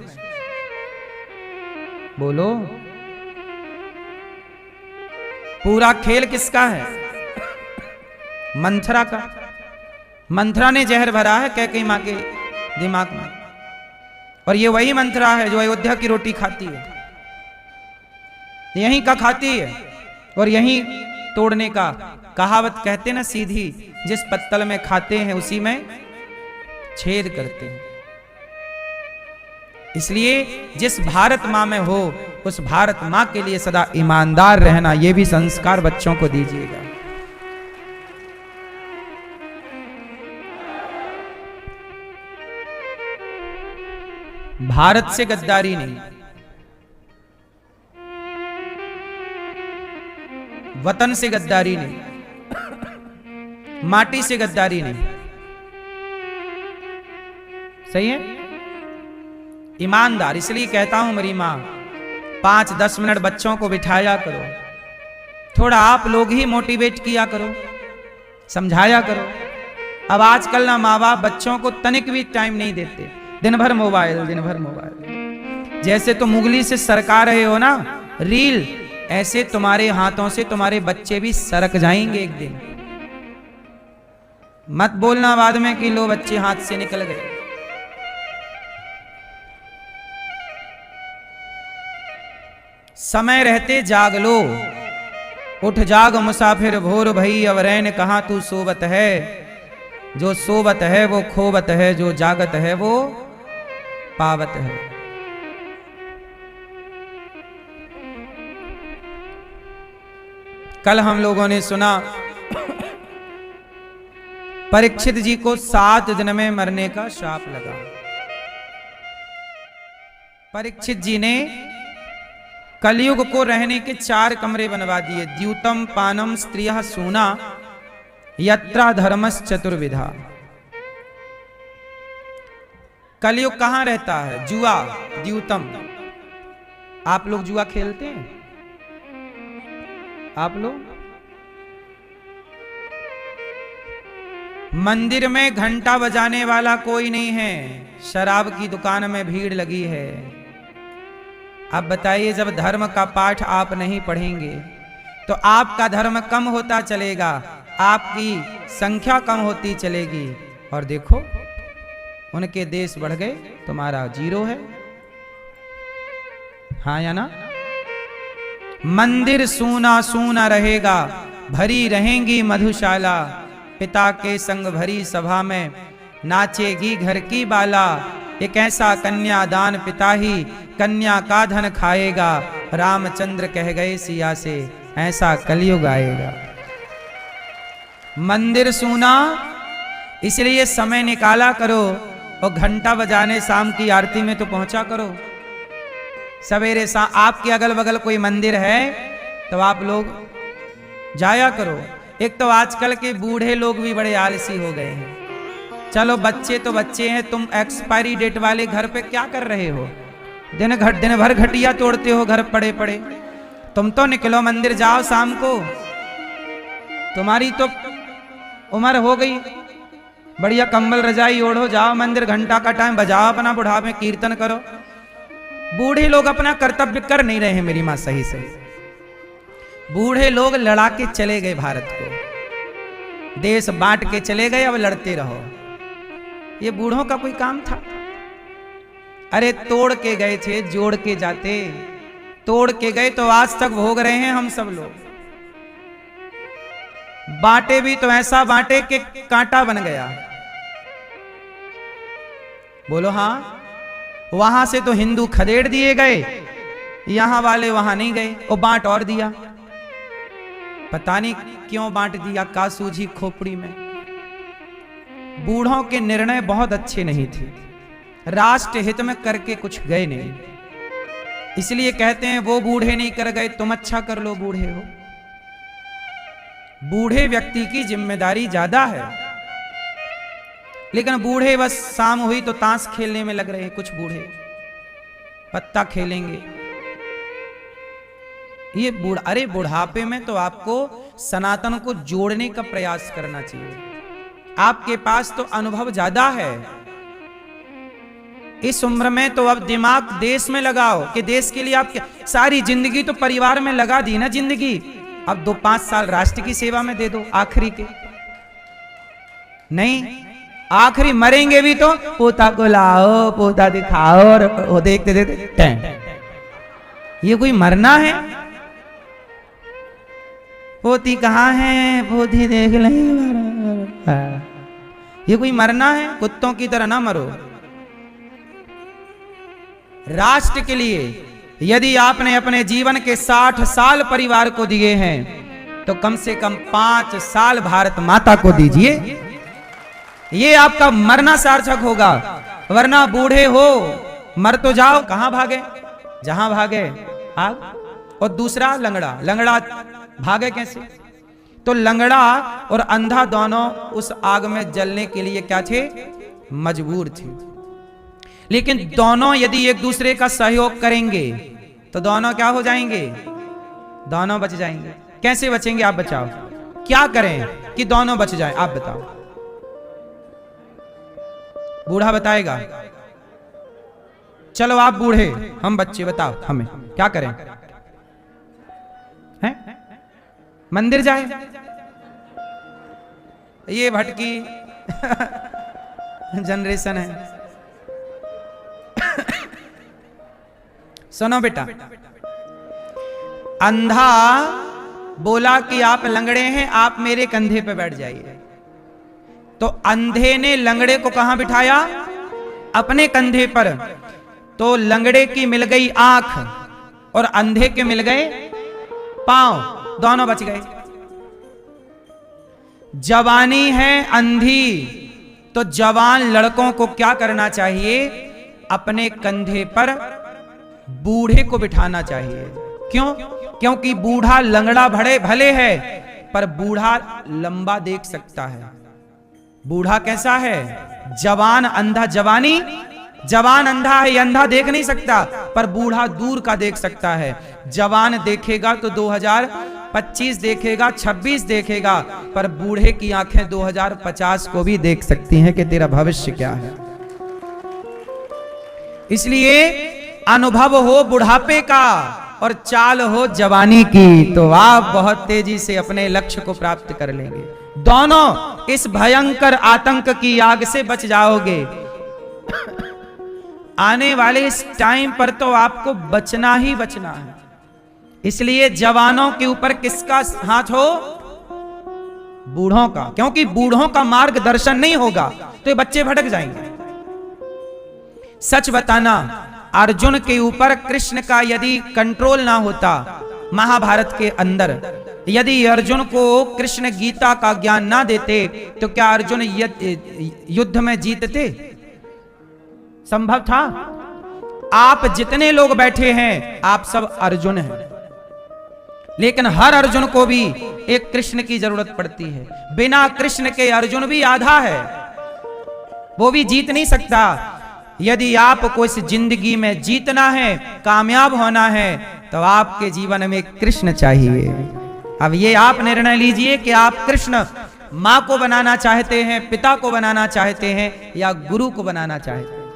बोलो, पूरा खेल किसका है? मंथरा का। मंथरा ने जहर भरा है कैकेयी मां के दिमाग में, और ये वही मंथरा है जो अयोध्या की रोटी खाती है, यहीं का खाती है और यहीं तोड़ने का। कहावत कहते ना सीधी, जिस पत्तल में खाते हैं उसी में छेद करते हैं। इसलिए जिस भारत मां में हो, उस भारत मां के लिए सदा ईमानदार रहना, यह भी संस्कार बच्चों को दीजिएगा। भारत से गद्दारी नहीं, वतन से गद्दारी नहीं, माटी से गद्दारी नहीं। सही है? ईमानदार। इसलिए कहता हूं मेरी मां, 5-10 मिनट बच्चों को बिठाया करो, थोड़ा आप लोग ही मोटिवेट किया करो, समझाया करो। अब आजकल ना माँ बाप बच्चों को तनिक भी टाइम नहीं देते, दिन भर मोबाइल, दिन भर मोबाइल। जैसे तुम उंगली से सरका रहे हो ना रील, ऐसे तुम्हारे हाथों से तुम्हारे बच्चे भी सरक जाएंगे एक दिन। मत बोलना बाद में कि लो बच्चे हाथ से निकल गए। समय रहते जाग लो, उठ जाग मुसाफिर भोर भई, अब रैन कहां तू सोवत है। जो सोवत है वो खोवत है, जो जागत है वो पावत है। कल हम लोगों ने सुना परीक्षित जी को 7 दिन में मरने का शाप लगा। परीक्षित जी ने कलयुग को रहने के 4 कमरे बनवा दिए। द्यूतम पानम स्त्रियः सूना यत्रा धर्मस् चतुर्विधा। कलयुग कहां रहता है? जुआ, द्यूतम। आप लोग जुआ खेलते हैं? आप लोग मंदिर में घंटा बजाने वाला कोई नहीं है, शराब की दुकान में भीड़ लगी है। अब बताइए, जब धर्म का पाठ आप नहीं पढ़ेंगे तो आपका धर्म कम होता चलेगा, आपकी संख्या कम होती चलेगी। और देखो, उनके देश बढ़ गए, तुम्हारा 0 है। हाँ या ना? मंदिर सूना सूना रहेगा, भरी रहेंगी मधुशाला। पिता के संग भरी सभा में नाचेगी घर की बाला। एक ऐसा कन्यादान पिता ही कन्या का धन खाएगा। रामचंद्र कह गए सिया से, ऐसा कलयुग आएगा। मंदिर सूना, इसलिए समय निकाला करो और घंटा बजाने शाम की आरती में तो पहुंचा करो। सवेरे आपके अगल बगल कोई मंदिर है तो आप लोग जाया करो। एक तो आजकल के बूढ़े लोग भी बड़े आलसी हो गए हैं। चलो बच्चे तो बच्चे हैं, तुम एक्सपायरी डेट वाले घर पे क्या कर रहे हो? दिन भर घटिया तोड़ते हो घर पड़े पड़े। तुम तो निकलो मंदिर जाओ शाम को, तुम्हारी तो उम्र हो गई, बढ़िया कंबल रजाई ओढ़ो, जाओ मंदिर, घंटा का टाइम बजाओ, अपना बुढ़ापे में कीर्तन करो। बूढ़े लोग अपना कर्तव्य कर नहीं रहे हैं मेरी मां, सही से। बूढ़े लोग लड़ा के चले गए भारत को, देश बांट के चले गए, अब लड़ते रहो। ये बूढ़ों का कोई काम था? अरे तोड़ के गए थे, जोड़ के जाते। तोड़ के गए तो आज तक भोग रहे हैं हम सब लोग। बांटे भी तो ऐसा बांटे कि कांटा बन गया। बोलो हाँ। वहां से तो हिंदू खदेड़ दिए गए, यहां वाले वहां नहीं गए, और बांट और दिया। पता नहीं क्यों बांट दिया, का सूझी खोपड़ी में। बूढ़ों के निर्णय बहुत अच्छे नहीं थे, राष्ट्र हित में करके कुछ गए नहीं। इसलिए कहते हैं वो बूढ़े नहीं कर गए, तुम अच्छा कर लो, बूढ़े हो। बूढ़े व्यक्ति की जिम्मेदारी ज्यादा है, लेकिन बूढ़े बस शाम हुई तो ताश खेलने में लग रहे हैं। कुछ बूढ़े पत्ता खेलेंगे। ये अरे बुढ़ापे में तो आपको सनातन को जोड़ने का प्रयास करना चाहिए। आपके पास तो अनुभव ज्यादा है। इस उम्र में तो अब दिमाग देश में लगाओ कि देश के लिए आप सारी जिंदगी तो परिवार में लगा दी ना जिंदगी, अब 2-5 साल राष्ट्र की सेवा में दे दो आखिरी के। नहीं, आखिरी मरेंगे भी तो पोता को लाओ, पोता दिखाओ, और देखते देखते ये कोई मरना है? पोती कहाँ है, पोती देख लेंगे। ये कोई मरना है? कुत्तों की तरह ना मरो। राष्ट्र के लिए यदि आपने अपने जीवन के 60 साल परिवार को दिए हैं तो कम से कम 5 साल भारत माता को दीजिए। ये आपका मरना सार्थक होगा। वरना बूढ़े हो, मर तो जाओ, कहां भागे? जहां भागे आग। और दूसरा लंगड़ा। लंगड़ा भागे कैसे? तो लंगड़ा और अंधा दोनों उस आग में जलने के लिए क्या थे? मजबूर थे। लेकिन दोनों यदि एक दूसरे का सहयोग करेंगे तो दोनों क्या हो जाएंगे? दोनों बच जाएंगे। कैसे बचेंगे आप बताओ? क्या करें कि दोनों बच जाएं? आप बताओ। बूढ़ा बताएगा। चलो आप बूढ़े, हम बच्चे, बताओ हमें क्या करें? हैं? मंदिर जाए? ये भटकी जनरेशन है। सुनो बेटा, अंधा बोला कि आप लंगड़े हैं, आप मेरे कंधे पे बैठ जाइए। तो अंधे ने लंगड़े को कहां बिठाया? अपने कंधे पर। तो लंगड़े की मिल गई आंख और अंधे के मिल गए पांव, दोनों बच गए। जवानी है अंधी, तो जवान लड़कों को क्या करना चाहिए? अपने कंधे पर बूढ़े को बिठाना चाहिए। क्यों? क्योंकि बूढ़ा लंगड़ा भले है, पर बूढ़ा लंबा देख सकता है। बूढ़ा कैसा है? जवान अंधा। जवान अंधा है, ये अंधा देख नहीं सकता, पर बूढ़ा दूर का देख सकता है। जवान देखेगा तो 2025 देखेगा, 26 देखेगा, पर बूढ़े की आंखें 2050 को भी देख सकती हैं कि तेरा भविष्य क्या है। इसलिए अनुभव हो बुढ़ापे का और चाल हो जवानी की, तो आप बहुत तेजी से अपने लक्ष्य को प्राप्त कर लेंगे। दोनों इस भयंकर आतंक की आग से बच जाओगे। आने वाले इस टाइम पर तो आपको बचना ही बचना है। इसलिए जवानों के ऊपर किसका हाथ हो? बूढ़ों का, क्योंकि बूढ़ों का मार्गदर्शन नहीं होगा तो ये बच्चे भटक जाएंगे। सच बताना, अर्जुन के ऊपर कृष्ण का यदि कंट्रोल ना होता महाभारत के अंदर, यदि अर्जुन को कृष्ण गीता का ज्ञान ना देते तो क्या अर्जुन युद्ध में जीतते? संभव था? आप जितने लोग बैठे हैं आप सब अर्जुन हैं, लेकिन हर अर्जुन को भी एक कृष्ण की जरूरत पड़ती है। बिना कृष्ण के अर्जुन भी आधा है, वो भी जीत नहीं सकता। यदि आपको इस जिंदगी में जीतना है, कामयाब होना है, तो आपके जीवन में कृष्ण चाहिए। अब ये आप निर्णय लीजिए कि आप कृष्ण मां को बनाना चाहते हैं, पिता को बनाना चाहते हैं, या गुरु को बनाना चाहते हैं।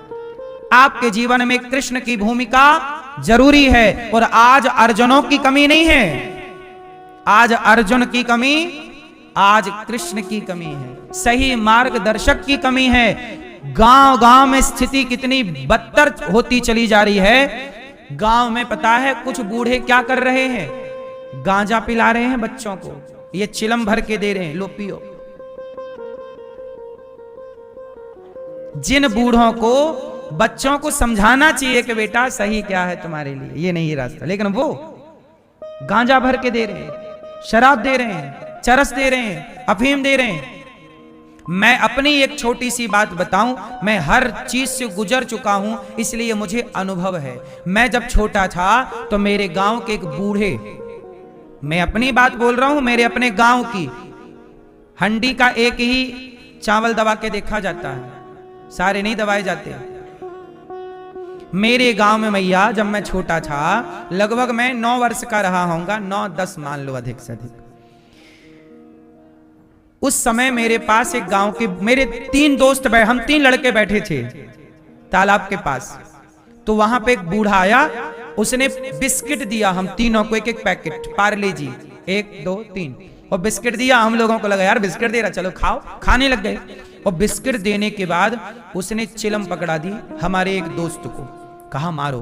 आपके जीवन में कृष्ण की भूमिका जरूरी है। और आज अर्जुनों की कमी नहीं है, आज अर्जुन की कमी, आज कृष्ण की कमी है, सही मार्गदर्शक की कमी है। गांव गांव में स्थिति कितनी बदतर होती चली जा रही है। गांव में पता है कुछ बूढ़े क्या कर रहे हैं? गांजा पिला रहे हैं बच्चों को, ये चिलम भर के दे रहे हैं, लो पियो। जिन बूढ़ों को बच्चों को समझाना चाहिए कि बेटा सही क्या है तुम्हारे लिए, ये नहीं रास्ता, लेकिन वो गांजा भर के दे रहे हैं, शराब दे रहे हैं, चरस दे रहे हैं, अफीम दे रहे हैं। मैं अपनी एक छोटी सी बात बताऊं, मैं हर चीज से गुजर चुका हूं, इसलिए मुझे अनुभव है। मैं जब छोटा था तो मेरे गांव के एक बूढ़े, मैं अपनी बात बोल रहा हूं, मेरे अपने गांव की, हंडी का एक ही चावल दबा के देखा जाता है, सारे नहीं दबाए जाते। मेरे गांव में मैया जब मैं छोटा था, लगभग मैं 9 वर्ष का रहा होऊंगा, 9-10 मान लो अधिक से अधिक। उस समय मेरे पास एक गांव के मेरे 3 दोस्त हम 3 लड़के बैठे थे तालाब के पास। तो वहां पे एक बूढ़ा आया, उसने बिस्किट दिया हम तीनों को, एक पैकेट पार्ले जी, 1 2 3, और बिस्किट दिया। हम लोगों को लगा यार बिस्किट दे रहा, चलो खाओ, खाने लग गए। और बिस्किट देने के बाद उसने चिलम पकड़ा दी हमारे एक दोस्त को, कहा मारो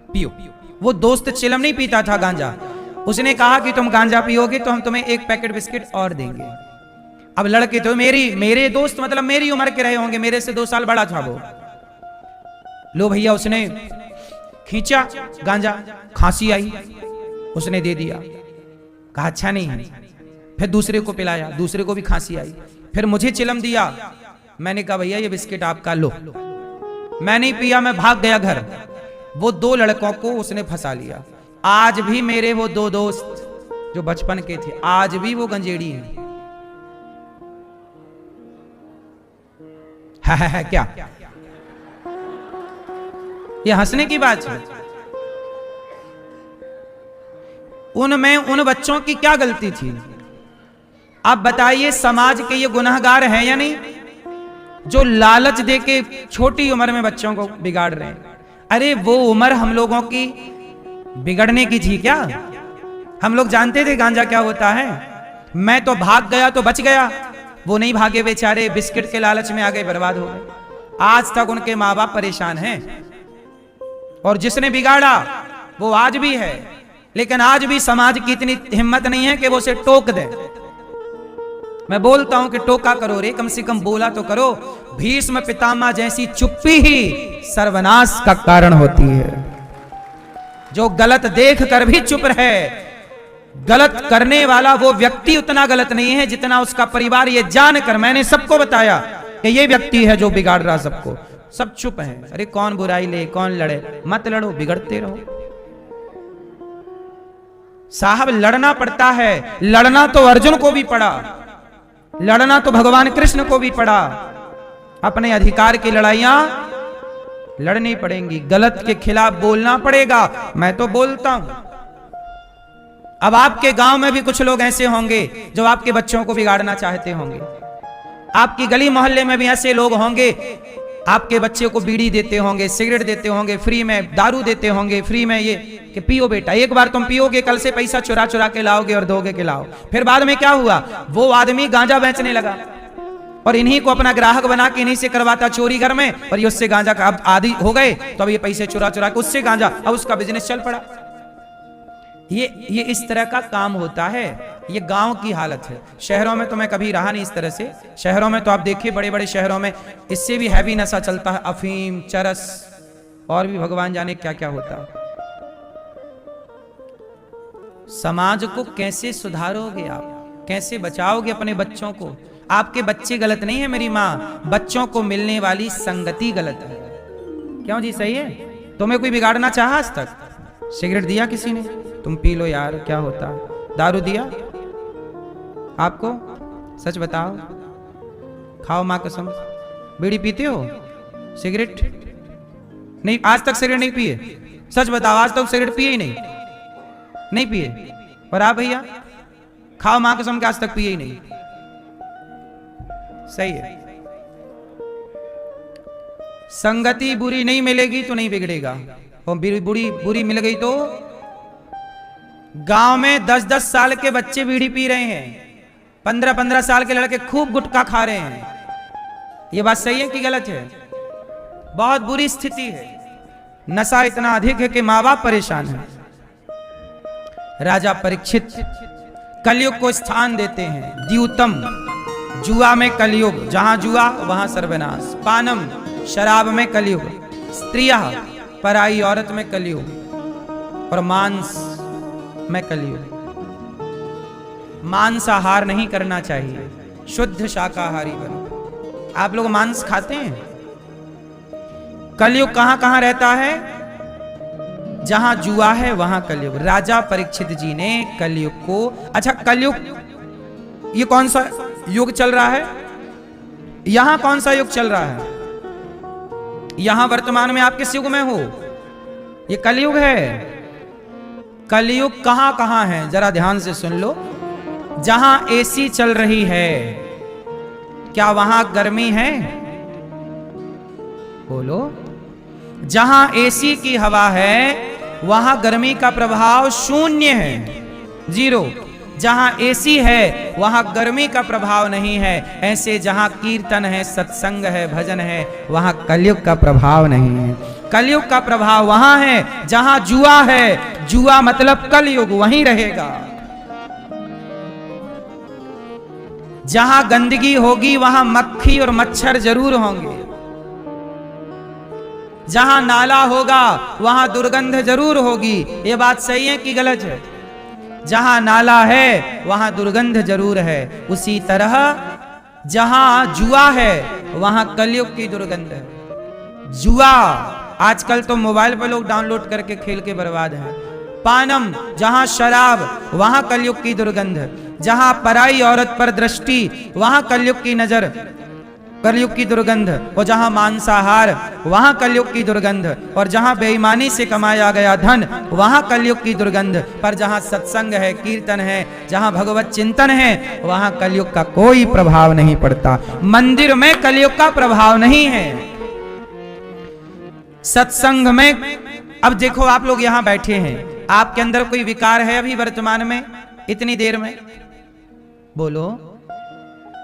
पियो। वो दोस्त चिलम नहीं पीता था, गांजा। उसने कहा कि तुम गांजा पियोगे तो हम तुम्हें 1 पैकेट बिस्किट और देंगे। अब लड़के तो मेरे दोस्त मतलब मेरी उम्र के रहे होंगे, मेरे से 2 साल बड़ा था वो। लो भैया, उसने खींचा गांजा, खांसी आई, उसने दे दिया, कहा अच्छा नहीं है। फिर दूसरे को पिलाया, दूसरे को भी खांसी आई, फिर मुझे चिलम दिया। मैंने कहा भैया ये बिस्किट आपका, लो। मैं नहीं पिया, मैं भाग गया घर। वो 2 लड़कों को उसने फंसा लिया। आज भी मेरे वो 2 दोस्त जो बचपन के थे, आज भी वो गंजेड़ी हैं। है क्या? ये हंसने की बात है? उनमें उन बच्चों की क्या गलती थी? आप बताइए, समाज के ये गुनहगार हैं या नहीं, जो लालच देके छोटी उम्र में बच्चों को बिगाड़ रहे हैं? अरे वो उम्र हम लोगों की बिगड़ने की थी क्या? हम लोग जानते थे गांजा क्या होता है। मैं तो भाग गया तो बच गया, वो नहीं भागे बेचारे, बिस्किट के लालच में आ गए, बर्बाद हो गए। आज तक उनके माँ बाप परेशान हैं। और जिसने बिगाड़ा वो आज भी है, लेकिन आज भी समाज की इतनी हिम्मत नहीं है कि वो उसे टोक दे। मैं बोलता हूं कि टोका करो रे, कम से कम बोला तो करो। भीष्म पितामह जैसी चुप्पी ही सर्वनाश का कारण होती है। जो गलत देख कर भी चुप रहे, गलत करने वाला वो व्यक्ति उतना गलत नहीं है जितना उसका परिवार ये जानकर, मैंने सबको बताया कि ये व्यक्ति है जो बिगाड़ रहा सबको, सब चुप हैं। अरे कौन बुराई ले, कौन लड़े? मत लड़ो, बिगड़ते रहो। साहब लड़ना पड़ता है, लड़ना तो अर्जुन को भी पड़ा, लड़ना तो भगवान कृष्ण को भी पड़ा। अपने अधिकार की लड़ाइयां लड़नी पड़ेंगी, गलत के खिलाफ बोलना पड़ेगा। मैं तो बोलता हूं। अब आपके गांव में भी कुछ लोग ऐसे होंगे जो आपके बच्चों को बिगाड़ना चाहते होंगे। आपकी गली मोहल्ले में भी ऐसे लोग होंगे, आपके बच्चे को बीड़ी देते होंगे, सिगरेट देते होंगे, फ्री में दारू देते होंगे, फ्री में ये कि पियो बेटा, एक बार तुम पियोगे, कल से पैसा चुरा चुरा के लाओगे और दोगे के लाओ। फिर बाद में क्या हुआ? वो आदमी गांजा बेचने लगा और इन्हीं को अपना ग्राहक बना के इन्हीं से करवाता चोरी घर में, और ये उससे गांजा का अब आदी हो गए, तो अब ये पैसे चुरा चुरा के उससे गांजा, अब उसका बिजनेस चल पड़ा। ये इस तरह का काम होता है। ये गांव की हालत है। शहरों में तो मैं कभी रहा नहीं इस तरह से। शहरों में तो आप देखिए, बड़े बड़े शहरों में इससे भी हैवी नशा चलता है, अफीम, चरस और भी भगवान जाने क्या क्या होता है। समाज को कैसे सुधारोगे आप, कैसे बचाओगे अपने बच्चों को? आपके बच्चे गलत नहीं है मेरी माँ, बच्चों को मिलने वाली संगति गलत है। क्यों जी, सही है? तुम्हें कोई बिगाड़ना चाहा आज तक? सिगरेट दिया किसी ने? तुम पी लो यार, क्या होता? दारू दिया आपको? सच बताओ, खाओ माँ कसम। बीड़ी पीते हो? सिगरेट नहीं, आज तक सिगरेट नहीं पिए? सच बताओ, आज तक सिगरेट पिए ही नहीं पिए? और आप भैया खाओ माँ कसम के आज तक पिए ही नहीं। सही है। संगति बुरी नहीं मिलेगी तो नहीं बिगड़ेगा, और बुरी मिल गई तो। गांव में 10-10 साल के बच्चे बीड़ी पी रहे हैं, 15-15 साल के लड़के खूब गुटखा खा रहे हैं। यह बात सही है कि गलत है? बहुत बुरी स्थिति है। नशा इतना अधिक है कि माँ बाप परेशान है। राजा परीक्षित कलयुग को स्थान देते हैं। द्यूतम, जुआ में कलयुग, जहां जुआ वहां सर्वनाश। पानम, शराब में कलयुग। स्त्रिया, पराई औरत में कलयुग। और मांस में कलयुग। मांसाहार नहीं करना चाहिए, शुद्ध शाकाहारी बनो। आप लोग मांस खाते हैं? कलयुग कहां कहां रहता है? जहां जुआ है वहां कलयुग। राजा परीक्षित जी ने कलयुग को, अच्छा कलयुग ये कौन सा युग चल रहा है? यहां कौन सा युग चल रहा है? यहां वर्तमान में आप किस युग में हो? ये कलयुग है। कलयुग कहां कहां है जरा ध्यान से सुन लो। जहां एसी चल रही है, क्या वहां गर्मी है? बोलो। जहां एसी की हवा है वहां गर्मी का प्रभाव शून्य है, 0। जहां एसी है वहां गर्मी का प्रभाव नहीं है। ऐसे जहां कीर्तन है, सत्संग है, भजन है, वहां कलयुग का प्रभाव नहीं है। कलयुग का प्रभाव वहां है जहां जुआ है। जुआ मतलब कलयुग वहीं रहेगा। जहां गंदगी होगी वहां मक्खी और मच्छर जरूर होंगे। जहां नाला होगा वहां दुर्गंध जरूर होगी। ये बात सही है कि गलत है? जहां नाला है वहां दुर्गंध जरूर है। उसी तरह जहां जुआ है वहां कलयुग की दुर्गंध है। जुआ आजकल तो मोबाइल पर लोग डाउनलोड करके खेल के बर्बाद हैं। पानम, जहां शराब वहां कलयुग की दुर्गंध। जहां पराई औरत पर दृष्टि वहां कलयुग की नजर, कलयुग की दुर्गंध। और जहां मांसाहार वहां कलयुग की दुर्गंध। और जहां बेईमानी से कमाया गया धन वहां कलयुग की दुर्गंध। पर जहां सत्संग है, कीर्तन है, जहां भगवत चिंतन है वहां कलयुग का कोई प्रभाव नहीं पड़ता। मंदिर में कलयुग का प्रभाव नहीं है। सत्संग में, अब देखो आप लोग यहां बैठे हैं, आपके अंदर कोई विकार है अभी वर्तमान में इतनी देर में? बोलो।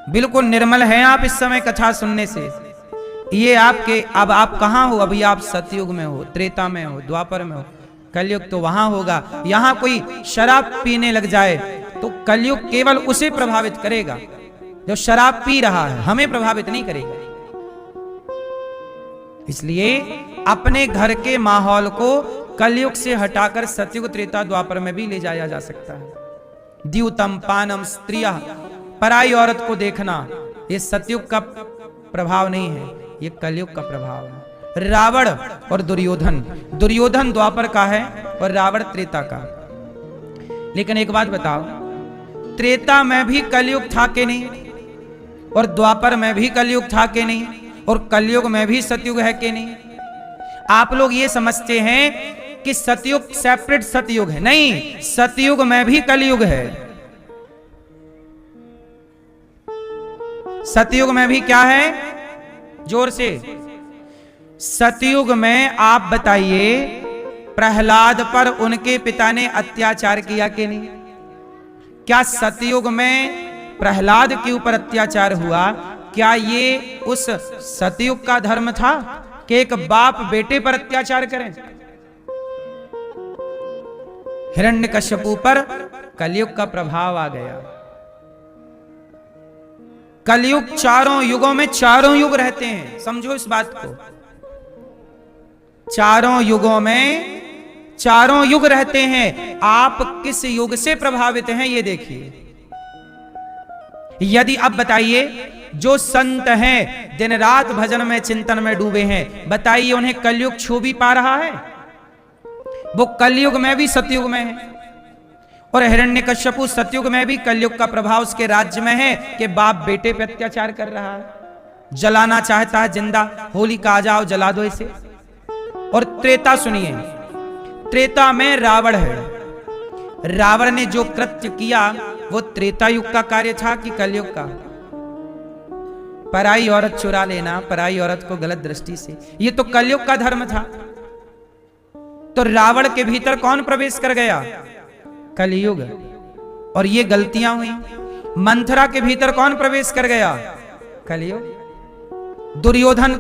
बिल्कुल निर्मल हैं आप इस समय कथा सुनने से। ये आपके, अब आप कहां हो? अभी आप सतयुग में हो, त्रेता में हो, द्वापर में हो। कलयुग तो वहां होगा। यहां कोई शराब पीने लग जाए तो कलयुग केवल उसे प्रभावित करेगा जो शराब पी रहा है, हमें प्रभावित नहीं करेगा। इसलिए अपने घर के माहौल को कलयुग से हटाकर सतयुग, त्रेता, द्वापर में भी ले जाया जा सकता है। द्यूतम, पानम, स्त्रिया, पराई औरत को देखना, ये सतयुग का प्रभाव नहीं है, ये कलयुग का प्रभाव है। रावण और दुर्योधन, दुर्योधन द्वापर का है और रावण त्रेता का। लेकिन एक बात बताओ, त्रेता में भी कलयुग था कि नहीं? और द्वापर में भी कलयुग था कि नहीं? और कलयुग में भी सतयुग है कि नहीं? आप लोग ये समझते हैं कि सतयुग सेपरेट सतयुग है। नहीं, सतयुग में भी कलयुग है। सतयुग में भी क्या है? जोर से। सतयुग में आप बताइए, प्रहलाद पर उनके पिता ने अत्याचार किया कि नहीं? क्या सतयुग में प्रहलाद के ऊपर अत्याचार हुआ? क्या ये उस सतयुग का धर्म था कि एक बाप बेटे पर अत्याचार करें? हिरण्यकश्यपु पर कलयुग का प्रभाव आ गया। कलयुग चारों युगों में चारों युग रहते हैं, समझो इस बात को। चारों युगों में चारों युग रहते हैं। आप किस युग से प्रभावित हैं ये देखिए। यदि अब बताइए, जो संत हैं दिन रात भजन में चिंतन में डूबे हैं, बताइए उन्हें कलयुग छू भी पा रहा है? वो कलयुग में भी सतयुग में है, और हिरण्यकश्यपु सतयुग में भी कलयुग का प्रभाव उसके राज्य में है कि बाप बेटे पे अत्याचार कर रहा है, जलाना चाहता है जिंदा। होली का आ जाओ जला दो इसे। और त्रेता सुनिए, त्रेता में रावण है। रावण ने जो कृत्य किया वो त्रेता युग का कार्य था कि कलयुग का? पराई औरत चुरा लेना, पराई औरत को गलत दृष्टि से, ये तो कलयुग का धर्म था। तो रावण के भीतर कौन प्रवेश कर गया? कलयुग। और ये गलतियां हुई। मंथरा के भीतर कौन प्रवेश कर गया? कलयुग। दुर्योधन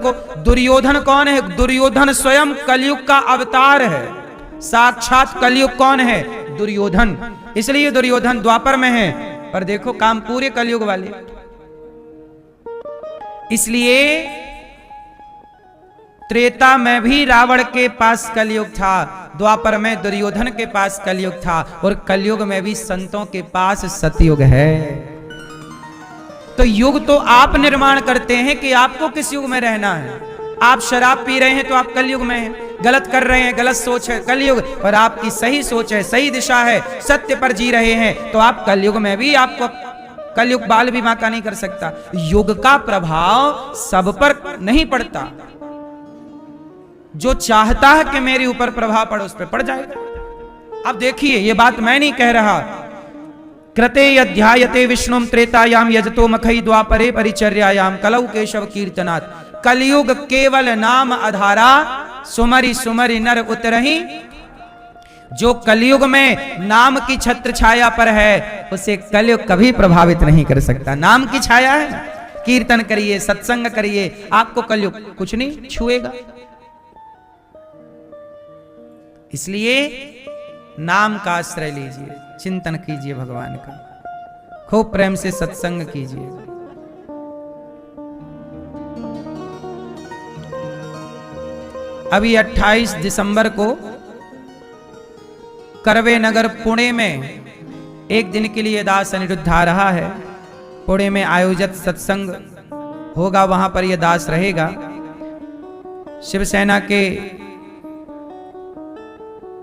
कौन है? दुर्योधन स्वयं कलयुग का अवतार है। साक्षात कलयुग कौन है? दुर्योधन। इसलिए दुर्योधन द्वापर में है, पर देखो काम पूरे कलयुग वाले। इसलिए त्रेता में भी रावण के पास कलयुग था, द्वापर में दुर्योधन के पास कलयुग था, और कलयुग में भी संतों के पास सतयुग है। तो युग तो आप निर्माण करते हैं कि आपको किस युग में रहना है। आप शराब पी रहे हैं तो आप कलयुग में हैं, गलत कर रहे हैं, गलत सोच है, कलयुग। और आपकी सही सोच है, सही दिशा है, सत्य पर जी रहे हैं, तो आप कलयुग में भी, आपको कलयुग बाल भी बांका नहीं कर सकता। युग का प्रभाव सब पर नहीं पड़ता। जो चाहता है कि मेरे ऊपर प्रभाव पड़े उस पर पड़ जाएगा। अब देखिए, ये बात मैं नहीं कह रहा। कृते यध्यायते विष्णुम त्रेतायाम यजतो मखई द्वापरे परिचर्यायाम कलौ केशव कीर्तनात्। कलयुग केवल नाम आधारा, सुमरि सुमरि नर उतरही। जो कलयुग में नाम की छत्र छाया पर है, उसे कलयुग कभी प्रभावित नहीं कर सकता। नाम की छाया है, कीर्तन करिए, सत्संग करिए, आपको कलयुग कुछ नहीं छुएगा। इसलिए नाम का आश्रय लीजिए, चिंतन कीजिए भगवान का, खूब प्रेम से सत्संग कीजिए। अभी 28 दिसंबर को करवे नगर पुणे में एक दिन के लिए दास अनिरुद्ध आ रहा है। पुणे में आयोजित सत्संग होगा, वहां पर यह दास रहेगा। शिवसेना के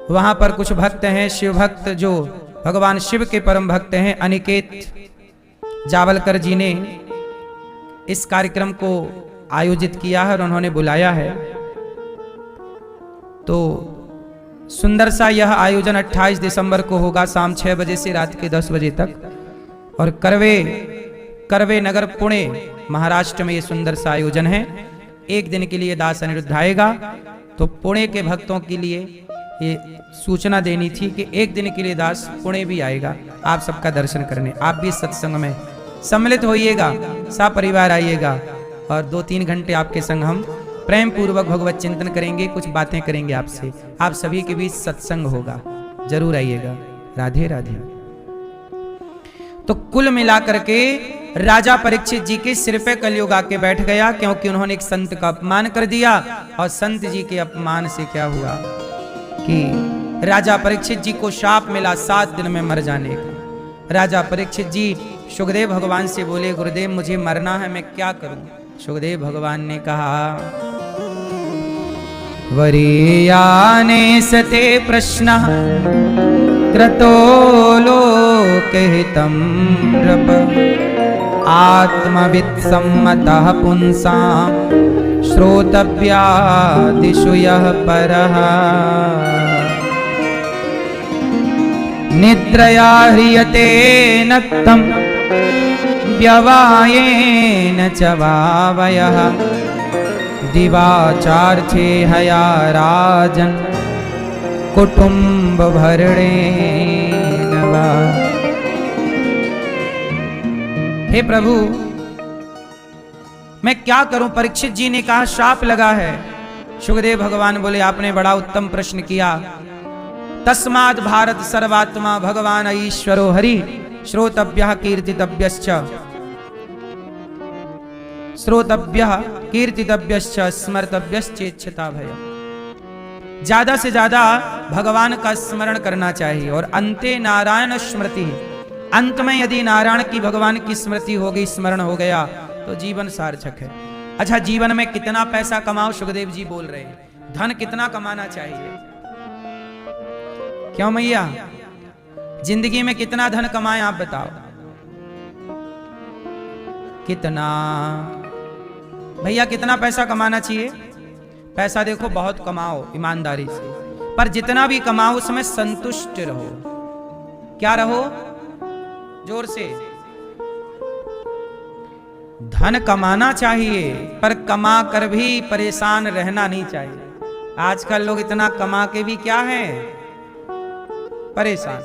वहां पर कुछ भक्त हैं, शिव भक्त, जो भगवान शिव के परम भक्त हैं। अनिकेत जावलकर जी ने इस कार्यक्रम को आयोजित किया है और उन्होंने बुलाया है। तो सुंदर सा यह आयोजन 28 दिसंबर को होगा, शाम 6 बजे से रात के 10 बजे तक। और करवे नगर पुणे महाराष्ट्र में यह सुंदर सा आयोजन है। एक दिन के लिए दास अनिरुद्ध आएगा। तो पुणे के भक्तों के लिए ये सूचना देनी थी कि एक दिन के लिए दास पुणे भी आएगा आप सबका दर्शन करने। आप भी सत्संग में सम्मिलित होइएगा, सपरिवार आइएगा, और 2-3 घंटे आपके संग हम प्रेम पूर्वक भगवत चिंतन करेंगे, कुछ बातें करेंगे आपसे। आप सभी के बीच सत्संग होगा, जरूर आइएगा। राधे राधे। तो कुल मिलाकर के राजा परीक्षित जी के सिर पे कलयुग आके बैठ गया, क्योंकि उन्होंने एक संत का अपमान कर दिया। और संत जी के अपमान से क्या हुआ कि राजा परीक्षित जी को शाप मिला 7 दिन में मर जाने का। राजा परीक्षित जी सुखदेव भगवान से बोले, गुरुदेव मुझे मरना है, मैं क्या करूं? सुखदेव भगवान ने कहा, वरीयाने सते प्रश्न क्रतो लोकहितं नृप आत्मवित् सम्मतः पुंसां श्रोतव्यादिषु यः परः निद्रया ह्रियते नक्तं व्यवायेन च वावयः दिवाचार्थे हया राजन् कुटुम्ब भरणेन वा। हे प्रभु, मैं क्या करूं? परीक्षित जी ने कहा शाप लगा है। सुखदेव भगवान बोले, आपने बड़ा उत्तम प्रश्न किया। तस्माद् भारत सर्वात्मा भगवान ईश्वरो हरि श्रोतव्यः कीर्तितव्यश्च स्मर्तव्यश्चेच्छता भय। ज्यादा से ज्यादा भगवान का स्मरण करना चाहिए और अंते नारायण स्मृति, अंत में यदि नारायण की भगवान की स्मृति हो गई, स्मरण हो गया तो जीवन सार्थक है। अच्छा, जीवन में कितना पैसा कमाओ, सुखदेव जी बोल रहे हैं, धन कितना कमाना चाहिए? क्यों मैया, जिंदगी में कितना धन कमाएं आप बताओ? कितना भैया, कितना पैसा कमाना चाहिए? पैसा देखो बहुत कमाओ ईमानदारी से, पर जितना भी कमाओ उसमें संतुष्ट रहो। क्या रहो? जोर से। धन कमाना चाहिए पर कमा कर भी परेशान रहना नहीं चाहिए। आजकल लोग इतना कमा के भी क्या है? परेशान।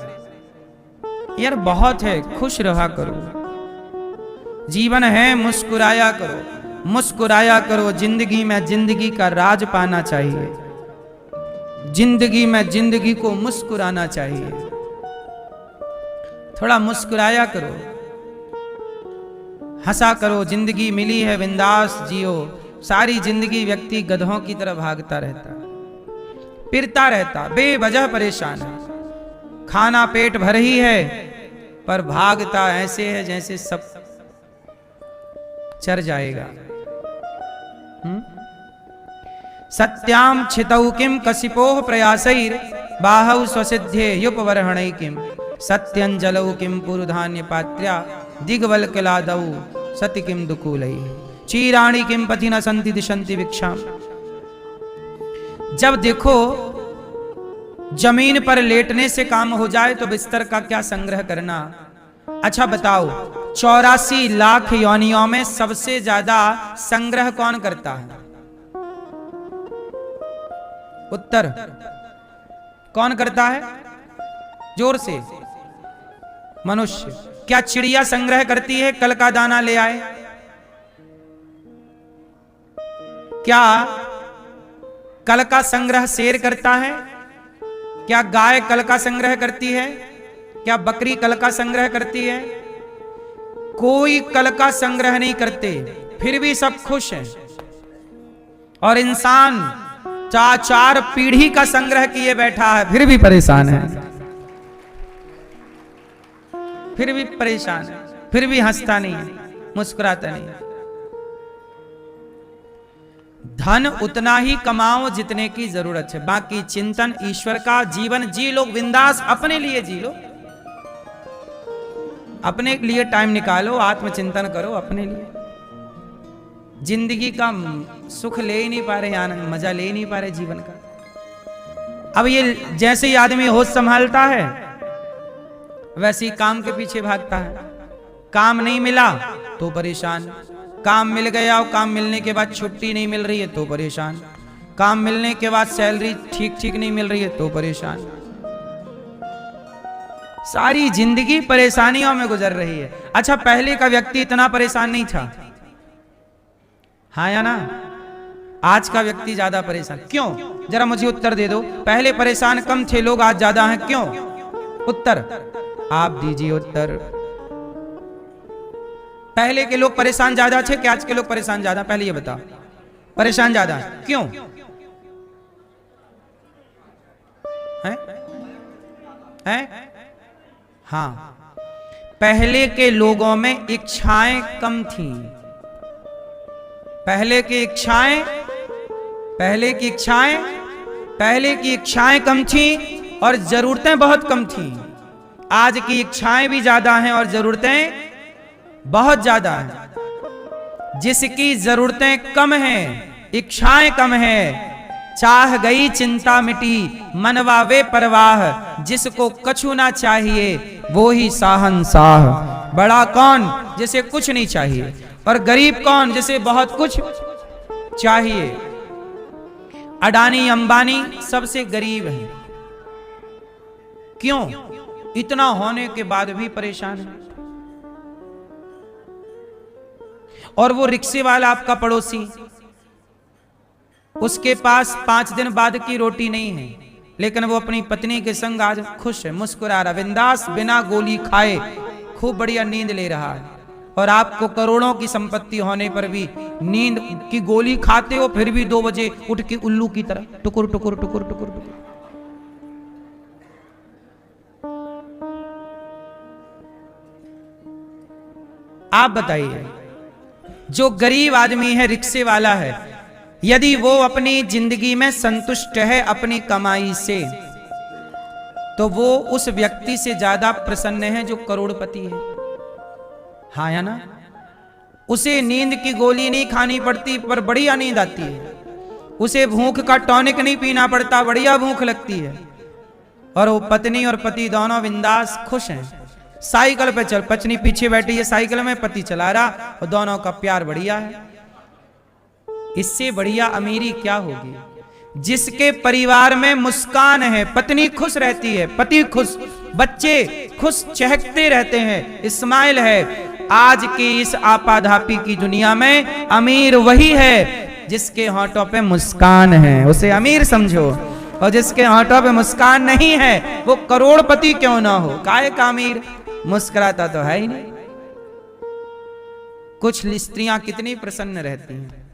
यार बहुत है, खुश रहा करो, जीवन है, मुस्कुराया करो, मुस्कुराया करो। जिंदगी में जिंदगी का राज पाना चाहिए, जिंदगी में जिंदगी को मुस्कुराना चाहिए। थोड़ा मुस्कुराया करो, हंसा करो। जिंदगी मिली है, बिंदास जियो। सारी जिंदगी व्यक्ति गधों की तरह भागता रहता, फिरता रहता, बेवजह परेशान है। खाना पेट भर ही है पर भागता ऐसे है जैसे सब चर जाएगा। सत्याम छितौ किम कसिपोह प्रयासैर बाहौ स्वसिद्धे युपवर्हणै किम सत्यंजलौ किम पुरुधान्य पात्र्या दिग्वल किलादौ सति किम दुकूलै चीराणि किम पथि न संति दिशंति भिक्षाम। जब देखो जमीन पर लेटने से काम हो जाए तो बिस्तर का क्या संग्रह करना। अच्छा बताओ, 84 लाख योनियों में सबसे ज्यादा संग्रह कौन करता है? उत्तर कौन करता है? जोर से। मनुष्य। क्या चिड़िया संग्रह करती है? कल का दाना ले आए। क्या कल का संग्रह शेर करता है? क्या गाय कल का संग्रह करती है? क्या बकरी कल का संग्रह करती है? कोई कल का संग्रह नहीं करते, फिर भी सब खुश हैं। और इंसान 4 पीढ़ी का संग्रह किए बैठा है, फिर भी परेशान है, फिर भी परेशान है, फिर भी हंसता नहीं है, मुस्कुराता नहीं है। धन उतना ही कमाओ जितने की जरूरत है, बाकी चिंतन ईश्वर का। जीवन जी लो बिंदास, अपने लिए जी लो, अपने लिए टाइम निकालो, आत्मचिंतन करो अपने लिए। जिंदगी का सुख ले ही नहीं पा रहे, आनंद मजा ले ही नहीं पा रहे जीवन का। अब ये जैसे ही आदमी होश संभालता है वैसे ही काम के पीछे भागता है। काम नहीं मिला तो परेशान, काम मिल गया और काम मिलने के बाद छुट्टी नहीं मिल रही है तो परेशान, काम मिलने के बाद सैलरी ठीक नहीं मिल रही है तो परेशान। सारी जिंदगी परेशानियों में गुजर रही है। अच्छा, पहले का व्यक्ति इतना परेशान नहीं था, हाँ या ना? आज का व्यक्ति ज्यादा परेशान क्यों? जरा मुझे उत्तर दे दो। पहले परेशान कम थे लोग, आज ज्यादा हैं, क्यों? उत्तर आप दीजिए उत्तर। पहले के लोग परेशान ज्यादा थे कि आज के लोग परेशान ज्यादा? पहले ये बताओ। परेशान ज्यादा, क्यों? हैं? हाँ, पहले के लोगों में इच्छाएं कम थी। पहले की इच्छाएं कम थी और जरूरतें बहुत कम थी। आज की इच्छाएं भी ज्यादा हैं और जरूरतें बहुत ज्यादा हैं। जिसकी जरूरतें कम हैं, इच्छाएं कम हैं, चाह गई चिंता मिटी, मनवावे परवाह, जिसको कछु ना चाहिए वो ही साहंसाह। बड़ा कौन? जिसे कुछ नहीं चाहिए। और गरीब कौन? जिसे बहुत कुछ चाहिए। अडानी अंबानी सबसे गरीब हैं। क्यों? इतना होने के बाद भी परेशान है। और वो रिक्शे वाला आपका पड़ोसी, उसके पास 5 दिन बाद की रोटी नहीं है, लेकिन वो अपनी पत्नी के संग आज खुश है, मुस्कुरा रहा, बिंदास, बिना गोली खाए खूब बढ़िया नींद ले रहा है। और आपको करोड़ों की संपत्ति होने पर भी नींद की गोली खाते हो, फिर भी 2 बजे उठ के उल्लू की तरह टुकुर टुकुर टुकुर टुकुर टुकुर। आप बताइए, जो गरीब आदमी है, रिक्शे वाला है, यदि वो अपनी जिंदगी में संतुष्ट है अपनी कमाई से, तो वो उस व्यक्ति से ज्यादा प्रसन्न है जो करोड़पति है। हाँ या ना? उसे नींद की गोली नहीं खानी पड़ती पर बढ़िया नींद आती है। उसे भूख का टॉनिक नहीं पीना पड़ता, बढ़िया भूख लगती है। और वो पत्नी और पति दोनों बिंदास खुश हैं। साइकिल पे चल, पत्नी पीछे बैठी है साइकिल में, पति चला रहा, और दोनों का प्यार बढ़िया है। इससे बढ़िया अमीरी क्या होगी? जिसके परिवार में मुस्कान है, पत्नी खुश रहती है, पति खुश, बच्चे खुश, चहकते रहते हैं, स्माइल है। आज की इस आपाधापी की दुनिया में अमीर वही है जिसके होठों पे मुस्कान है, उसे अमीर समझो। और जिसके होठों पे मुस्कान नहीं है वो करोड़पति क्यों ना हो, काहे का अमीर, मुस्कुराता तो है ही नहीं। कुछ स्त्रियां कितनी प्रसन्न रहती हैं,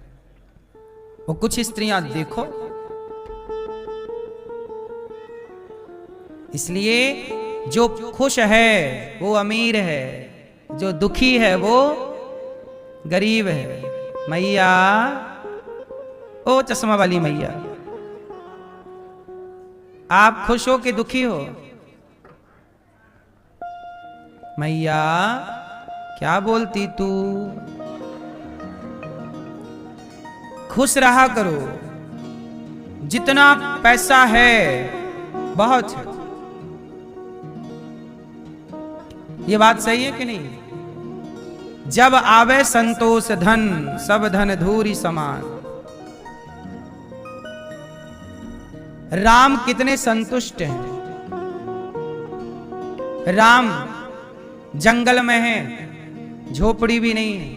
वो कुछ स्त्रियां देखो। इसलिए जो खुश है वो अमीर है, जो दुखी है वो गरीब है। मैया, ओ चश्मा वाली मैया, आप खुश हो कि दुखी हो? मैया क्या बोलती तू? खुश रहा करो, जितना पैसा है बहुत है। ये बात सही है कि नहीं? जब आवे संतोष धन, सब धन धूरी समान। राम कितने संतुष्ट हैं। राम जंगल में है, झोपड़ी भी नहीं है,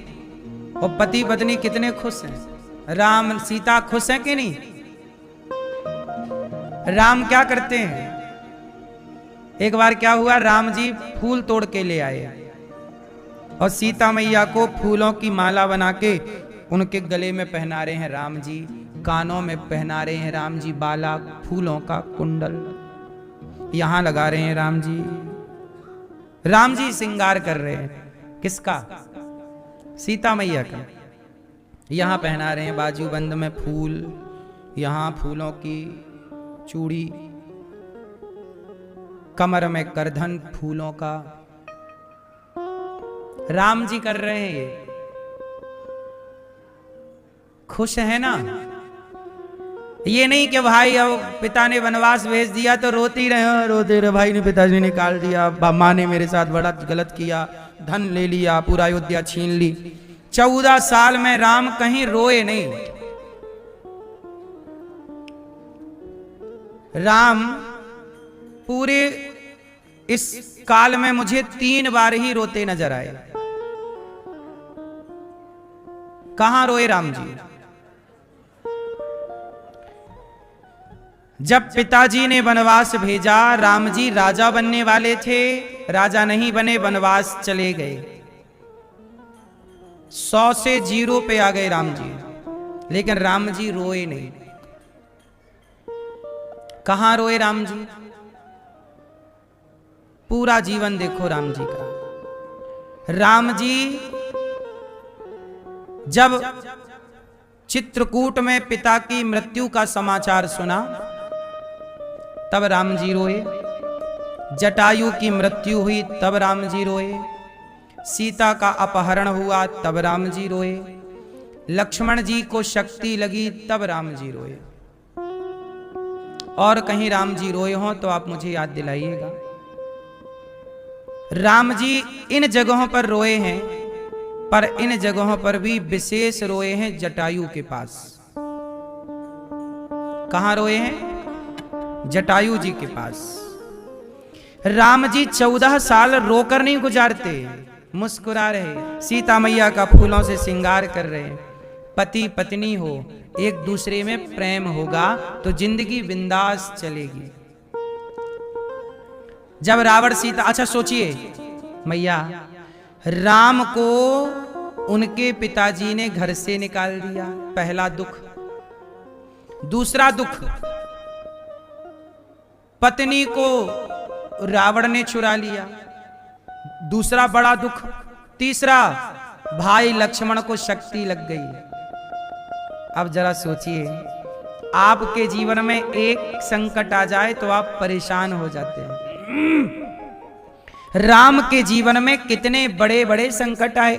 और पति पत्नी कितने खुश हैं। राम सीता खुश है कि नहीं? राम क्या करते हैं? एक बार क्या हुआ, राम जी फूल तोड़ के ले आए और सीता मैया को फूलों की माला बना के उनके गले में पहना रहे हैं राम जी, कानों में पहना रहे हैं राम जी, बाला फूलों का कुंडल यहां लगा रहे हैं राम जी। राम जी श्रृंगार कर रहे हैं, किसका? सीता मैया का। यहां पहना रहे हैं बाजूबंद में फूल, यहां फूलों की चूड़ी, कमर में करधन फूलों का। राम जी कर रहे हैं ये, खुश है ना? ये नहीं कि भाई अब पिता ने वनवास भेज दिया तो रोती रहे, भाई ने पिताजी ने निकाल दिया, माँ ने मेरे साथ बड़ा गलत किया, धन ले लिया, पूरा अयोध्या छीन ली। 14 साल में राम कहीं रोए नहीं। राम पूरे इस काल में मुझे 3 बार ही रोते नजर आए। कहां रोए राम जी? जब पिताजी ने वनवास भेजा, राम जी राजा बनने वाले थे, राजा नहीं बने, वनवास चले गए। 100 से 0 पे आ गए राम जी, लेकिन राम जी रोए नहीं। कहां रोए राम जी? पूरा जीवन देखो राम जी का। राम जी जब चित्रकूट में पिता की मृत्यु का समाचार सुना तब राम जी रोए। जटायु की मृत्यु हुई तब राम जी रोए। सीता का अपहरण हुआ तब राम जी रोए। लक्ष्मण जी को शक्ति लगी तब राम जी रोए। और कहीं राम जी रोए हों तो आप मुझे याद दिलाइएगा। राम जी इन जगहों पर रोए हैं, पर इन जगहों पर भी विशेष रोए हैं जटायु के पास। कहां रोए हैं? जटायु जी के पास। राम जी 14 साल रोकर नहीं गुजारते, मुस्कुरा रहे, सीता मैया का फूलों से श्रृंगार कर रहे। पति पत्नी हो, एक दूसरे में प्रेम होगा तो जिंदगी बिंदास चलेगी। जब रावण सीता, अच्छा सोचिए मैया, राम को उनके पिताजी ने घर से निकाल दिया, पहला दुख। दूसरा दुख, पत्नी को रावण ने चुरा लिया, दूसरा बड़ा दुख। तीसरा, भाई लक्ष्मण को शक्ति लग गई। अब जरा सोचिए, आपके जीवन में एक संकट आ जाए तो आप परेशान हो जाते हैं। राम के जीवन में कितने बड़े बड़े संकट आए,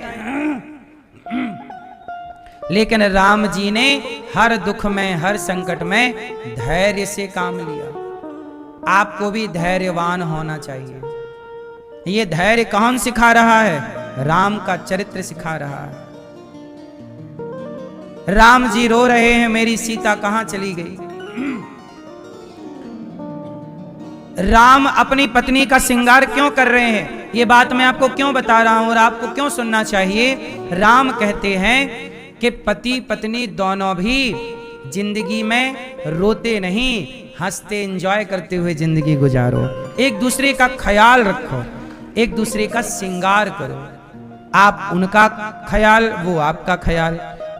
लेकिन राम जी ने हर दुख में, हर संकट में धैर्य से काम लिया। आपको भी धैर्यवान होना चाहिए। ये धैर्य कौन सिखा रहा है? राम का चरित्र सिखा रहा है। राम जी रो रहे हैं, मेरी सीता कहां चली गई। राम अपनी पत्नी का श्रृंगार क्यों कर रहे हैं, ये बात मैं आपको क्यों बता रहा हूं और आपको क्यों सुनना चाहिए। राम कहते हैं कि पति पत्नी दोनों भी जिंदगी में रोते नहीं, हंसते एंजॉय करते हुए जिंदगी गुजारो। एक दूसरे का ख्याल रखो, एक दूसरे का श्रृंगार करो। आप उनका ख्याल, वो आपका ख्याल।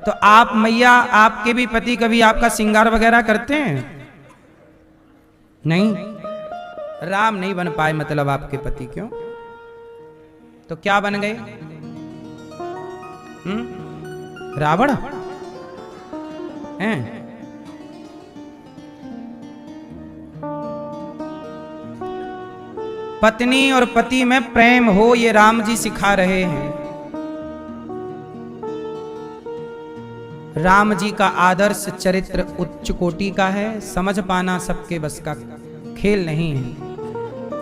तो आप मैया, आपके भी पति कभी आपका श्रृंगार वगैरह करते हैं? नहीं। राम नहीं बन पाए मतलब आपके पति, क्यों? तो क्या बन गए? रावण हैं? पत्नी और पति में प्रेम हो, ये राम जी सिखा रहे हैं। राम जी का आदर्श चरित्र उच्च कोटि का है, समझ पाना सबके बस का खेल नहीं है।